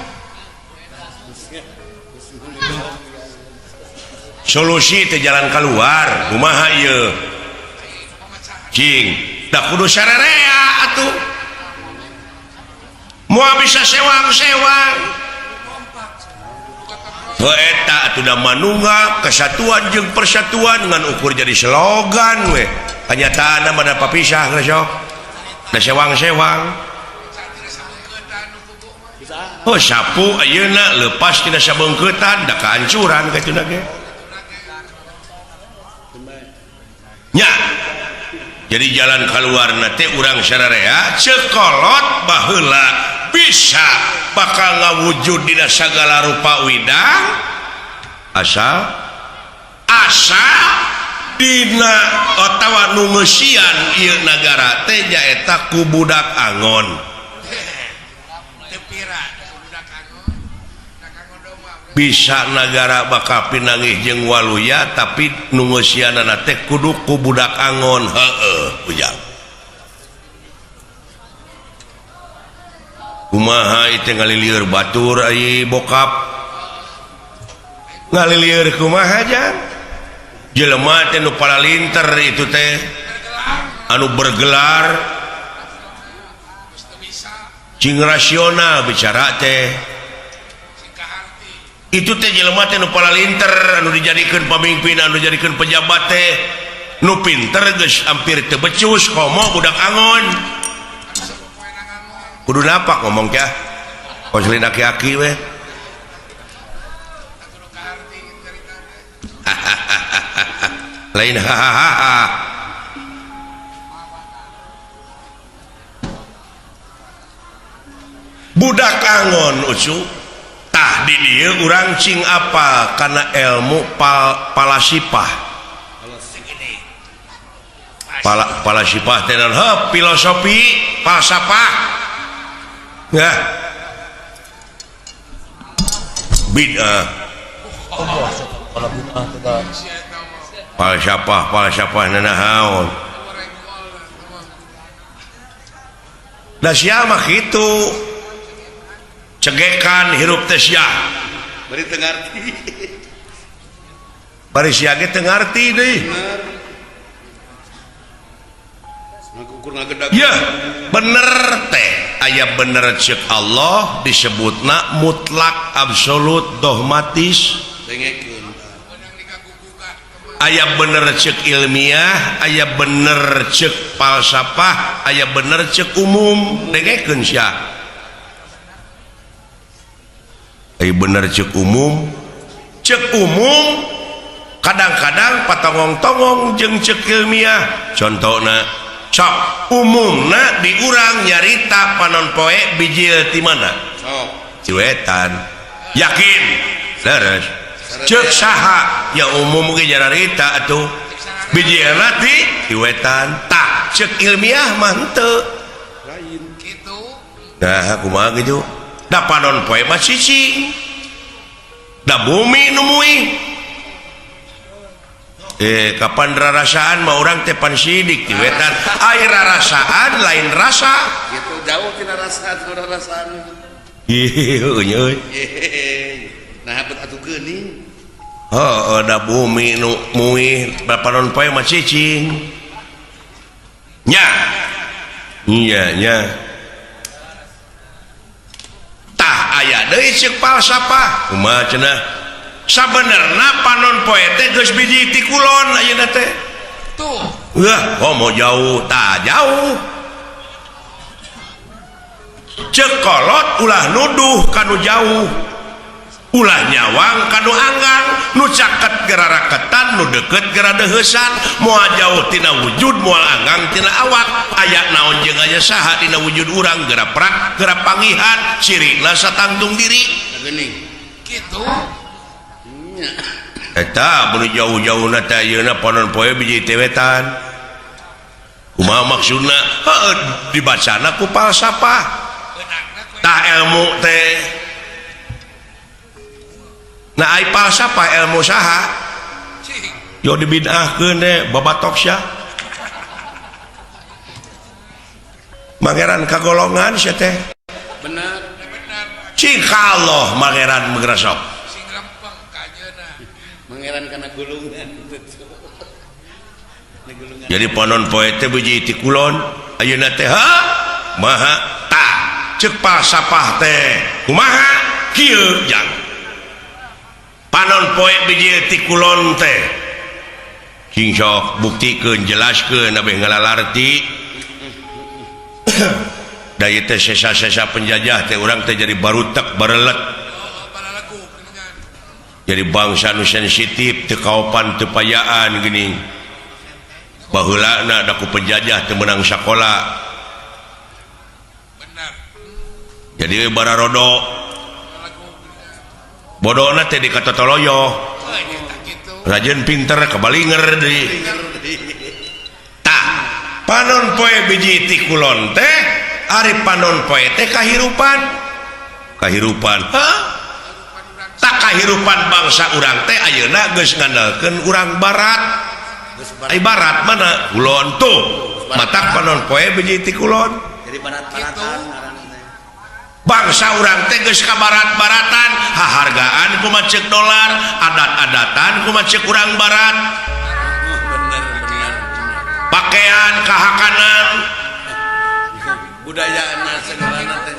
solusi teh jalan keluar kumaha ieu cing da kudu sararea atuh moal bisa sewang-sewang eta atuh da manunggal kesatuan jeung persatuan ngan ukur jadi slogan we kanyataanna mah da papisah geus sok da sewang-sewang oh sapu ayeuna leupas tina sabeungkeutan da kahancuran kitu ge nya jadi jalan keluar nate urang sararea cekolot baheula bisa bakal ngawujud dina sagala rupa widang asal dina otawa nu ngeusian ieu nagara teh nyaeta ku budak angon bisa negara bakal pinangih jeung waluya tapi nu ngeusianana teh kudu ku budak angon heueuh ujang kumaha ieu ngalilieur batur ai bokap ngalilieur kumaha jang jelema teh nu palalinter itu teh anu bergelar cing rasional bicara teh itu teh jelema teh nu palalinter anu dijadikeun pamimpin anu dijadikeun pejabat teh nu pinter geus hampir teu becus komo budak angon kudu napak ngomong teh kosli aki-aki we lain hahaha budak angon ucu tah di dieu urang cing apa karena ilmu palasipah palasipah teh naon filosofi falsafah ya bid'ah falsafah nanaon da sia mah kitu cegekan hirup teh sia bari teu ngarti bari sia ge teu ngarti deui ya bener teh aya bener ceuk Allah disebutna mutlak absolut dogmatis aya bener cek ilmiah, aya bener cek falsafah, aya bener cek umum. Dengekeun sia. Aya bener cek umum. Cek umum kadang-kadang patongong-tongong jeung cek ilmiah. Contohna, sok umumna di urang nyarita panon poe bijil ti mana? Sok Ciwetan. Yakin? Leres. Cek saha ya umum ge nyarita atuh bijilna ti Ciwetan. Tah cek ilmiah mah henteu. Lain kitu. Nah, kumaha gitu? Da panon poe mah cicing. Da bumi nu muih. Kapan rarasaan mah orang teh pan sidik di wetan. Air rarasaan lain rasa. Gitu jauh tina rasaan. Iya. Nah bet atuh geuning. Da bumi nu muih panon poe mah cicing. Nya. Nya. Tah aya deui ceuk falsafah. Kumaha cenah? Sabenerna panon poe teh geus biji ti kulon ayeuna teh. Tuh. Mau jauh, tah jauh. Ceuk kolot ulah nuduh kanu jauh. Ulah nyawang kanu anggang, nu caket geura raketan, nu deukeut geura deuheusan, moal jauh tina wujud, moal anggang tina awak. Aya naon jeung aya saha dina wujud urang geura prak, geura pangihan, cirina satangtung diri. Geuning. Kitu. Eta mun jauh-jauhna teh ayeuna panon poe biji tewetan. Kumaha maksudna? Heuh dibacana ku falsafah. Tah ilmu teh. Nah ai falsafah ilmu saha? Yo dibid'ahkeun teh babatok sia. Mangeran kagolongan sia teh. Bener. Cing kalloh mangeran meugrasok. Mangeran kana gulungan. Jadi panon poe teh biji ti kulon ayeuna teh maha tah ceuk falsafah teh kumaha kieu jang panon poe biji ti kulon teh cing sok buktikeun jelaskeun abeh ngalalarti da ieu teh sesa-sesa penjajah teh urang teh jadi barutek barelet. Jadi bangsa nu sensitif teu kaopan teu payaan geuning. Baheulana da ku penjajah teu meunang sakola. Benar. Jadi bararodo. Bodona teh dikatotoloyo. Rajeun pinter kabalinger deui. Tah, panon poe biji ti kulon teh ari panon poe teh kahirupan. Kahirupan. Tak kahirupan bangsa urang teh ayeuna geus ngandalkeun urang barat. Ai barat mana? Kulon tuh. Matak panon poe biji ti kulon. Jadi barat-baratan ngaran teh. Bangsa urang teh geus ka barat-baratan, hahargaan kumaha ceuk dolar, adat-adatan kumaha ceuk urang barat. Bener. Pakaian kahakanan, Budayaana segalana teh.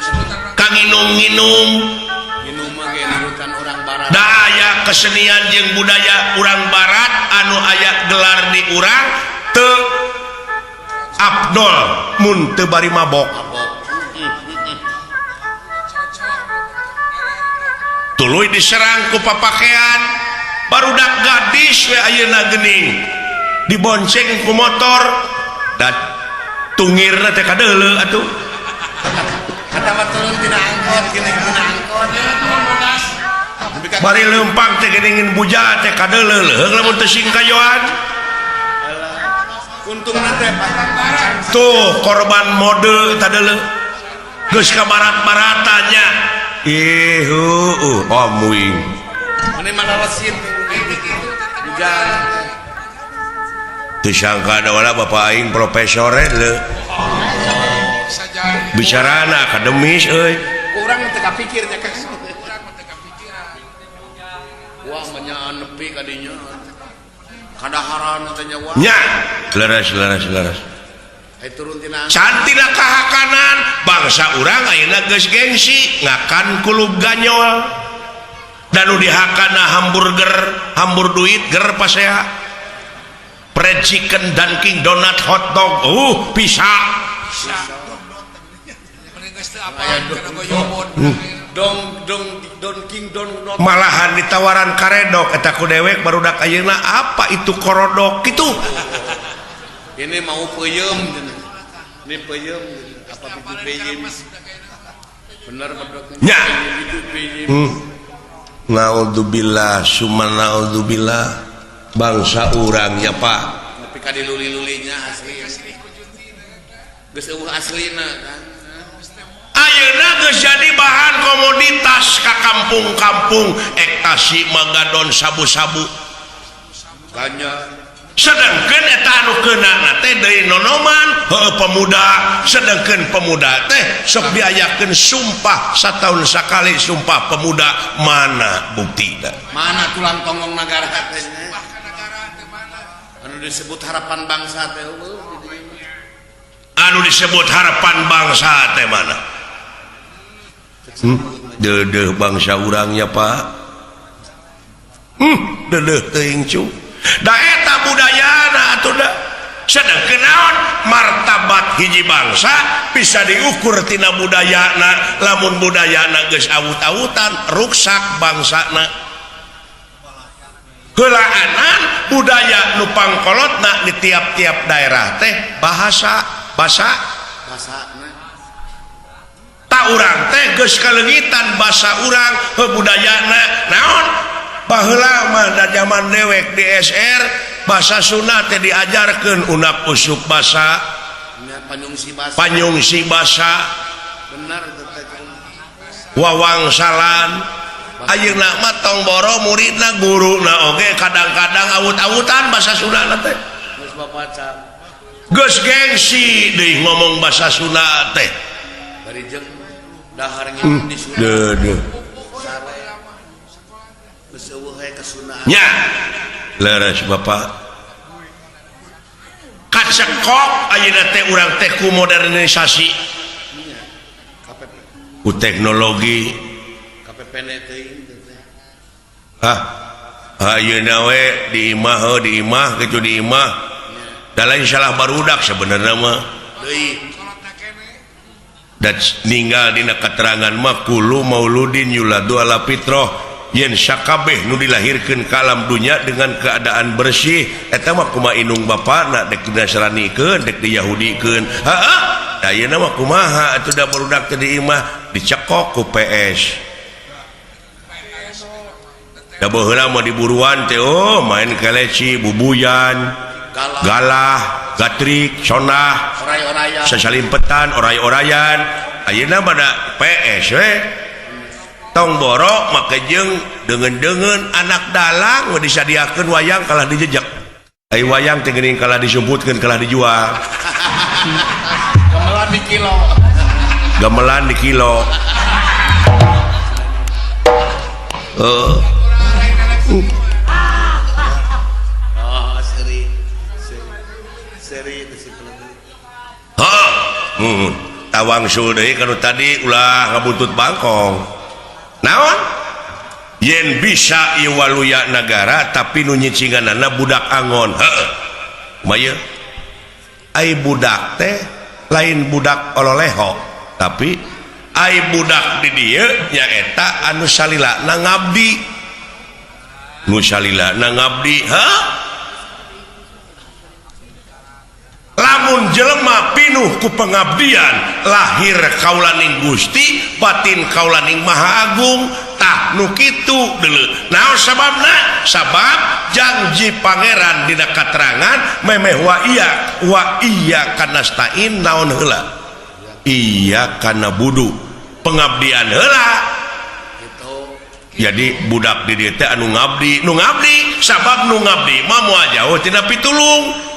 kanginum-nginum, daya kesenian jeung budaya urang barat anu aya gelar di urang teu afdol mun teu bari mabok. Tuluy diserang ku papakean barudak gadis we ayeuna geuning dibonceng ku motor dan tungirna teh kadeuleu atuh. Kata mah turun tina angkot geuning tina angkot. Bari lempang teh geuning buja teh kadeuleu leuheung lamun teu sing kayoan. Untungna teh Tuh korban mode tadeuleu geus ka barat-baratannya. Muing. Mane malalesin juga. Teu sangka ada wala bapak aing profesor le. Bicarana akademis euy. Urang teu kapikir nya Kang. Wah menyaan nepi ka dinya. Kadaharan teh nya wah. Nya, leres. Ai turun tina Cantina kahakanan bangsa urang ayeuna geus gengsi ngakan kulub ganyol. Dan nu dihakana hambur duit ger pasea. fried chicken, Dunkin Donut, hotdog, bisa. Malahan ditawaran karedok eta ku dewek barudak ayeuna apa itu korodok gitu. Ini mau peuyeum. Ini peuyeum apa itu peuyeum? Bener nya naudzubillah summa naudzubillah bangsa urang ya Pak tapi kadiluli-lulinya asli geus eueuh aslina kan ayeuna geus jadi bahan komoditas ka kampung-kampung ekstasi magadon sabu-sabu ganja sedangkan eta anu keunana teh deui nonoman pemuda sedangkan pemuda teh sok diayakeun sumpah sataun sakali sumpah pemuda mana buktina mana tulang tonggong negara teh anu disebut harapan bangsa teh anu disebut harapan bangsa teh mana deudeuh bangsa urangnya Pak deudeuh teuing cu da eta budayana atuh da sedangkeun naon martabat hiji bangsa bisa diukur tina budayana lamun budayana geus awut-awutan ruksak bangsana heulaanan budaya nu pangkolotna di tiap-tiap daerah teh bahasa ta urang teh geus kalengitan basa urang budayana naon baheula mah da zaman dewek di SR bahasa Sunda teh diajarkeun unak usuk basa panyungsi basa bener wawangsalan ayeuna mah tong boro muridna guruna oge kadang-kadang awut-awutan basa Sunda teh geus babaca geus gengsi deui ngomong basa Sunda teh bari jeung dahar ngitung di Sunda nya leres Bapak kacekok ayeuna teh urang teh ku modernisasi ku teknologi KPPN teh ayeuna we di imah kitu di imah da lain salah barudak sebenarnya mah dan ninggal dina keterangan mah kulu mauludin yuladu ala fitrah yen sakabeh nu dilahirkeun ka alam dunya dengan keadaan bersih eta mah kumaha indung bapana dek dinasranikeun dek diyahudikeun ayeuna mah kumaha atuh da barudak teh di imah dicekok ku PS da baheula mah diburuan teh main keleci bubuyan galah gatrik sonah sasalimpetan oray-orayan ayeuna mah da PS we tong borok make jeung dengan anak dalang disadiakeun wayang kalah dijejak ai wayang teh geuning kalah disumputkeun kalah dijual gamelan di kilo tawang sul deui kanu tadi ulah ngabuntut bangkong naon yen bisa ieu waluya nagara tapi nu nyicinganana budak angon maya ai budak teh lain budak ololeho tapi ai budak di dieu nyaeta anu salilana ngabdi nu salilana ngabdi lamun jelema pinuh ku pengabdian lahir kaulaning Gusti batin kaulaning Maha Agung tah nu kitu deuleu naon sababna sabab janji pangeran dina katerangan memeh wa iya kanastain naon heula iya kana budu pengabdian heula jadi budak di dieu teh anu ngabdi sabab nu ngabdi mah moal jauh tina pitulung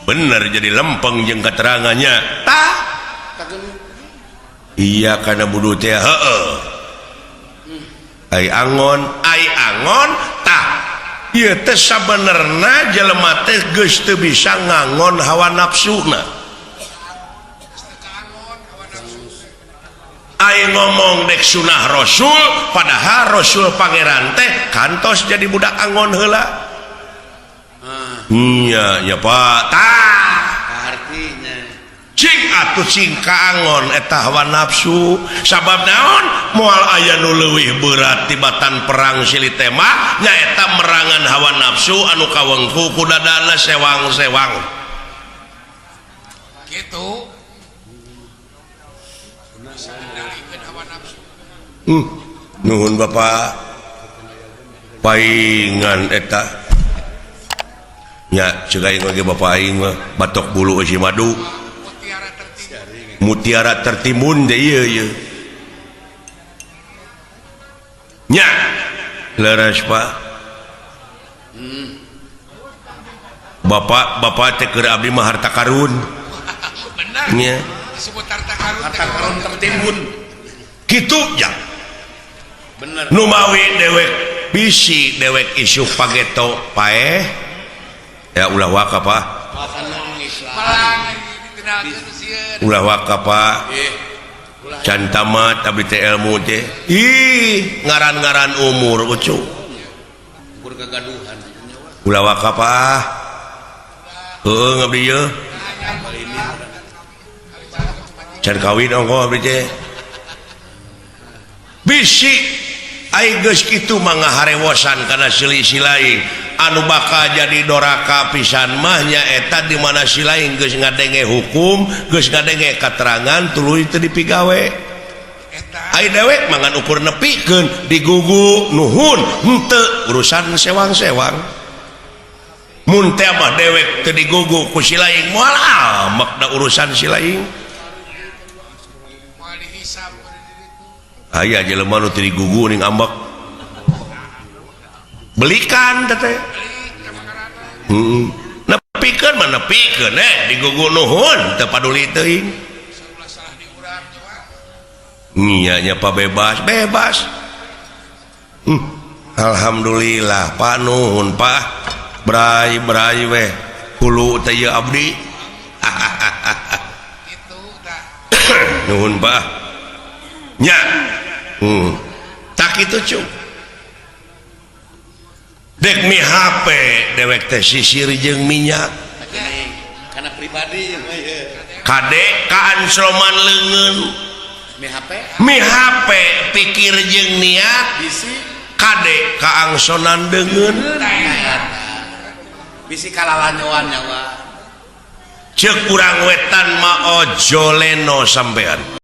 bener jadi lempeng jeung keterangannya tah iya kana budu teh ai angon tah ieu teh sabenerna jelema teh geus teu bisa ngangon hawa nafsuna ai ngomong dek sunah rasul padahal rasul pangeran teh kantos jadi budak angon heula iya ya Pak artinya cing atuh cing kaangon eta hawa nafsu sabab naon moal aya nu leuwih berat tibatan perang silih tema nyaeta merangan hawa nafsu anu kawengku ku dadana sewang-sewang gitu nuhun Bapak paingan eta nya ceuk aing ge Bapak aing mah batok bulu isi madu mutiara tertimbun deh iya nya leres Pak bapak teh keur abdi mah harta karun benar nya disebut harta karun tertimbun kitu ya bener nu mawi dewek bisi dewek isu pageto paeh ya ulah waka Pak ulah waka Pak can tamat abdi teh ilmu teh ih ngaran-ngaran umur ucu berkegaduhan ulah waka Pak heueuh ngabdi ye can kawin ongko abdi teh bisi ai geus kitu mangga harewosan kana silih-silih lain anu bakal jadi doraka pisan mah nya eta di mana si lain geus ngadenge hukum geus ngadenge katerangan tuluy teu dipigawe ai dewek mangan ukur nepikeun digugu nuhun henteu urusan sewang-sewang mun teh mah dewek teu digugu ku si lain moal amek da urusan si lain aya jelema nu teu digugu ning ambek belikan teh nepikeun mah nepikeun digugu nuhun teu paduli teuing nya nya Pak bebas alhamdulillah Pak nuhun Pak brai weh hulu teh ye abdi nuhun Pak nya tak itu cung dek mi HP dewek teh sisir jeung minyak karena pribadi kadek kaansloman leungeun mi HP pikir jeung niat bisi kadek kaangsonan deungeun bisi kalalanyoan nyawa ceuk urang wetan mah ojo leno sampean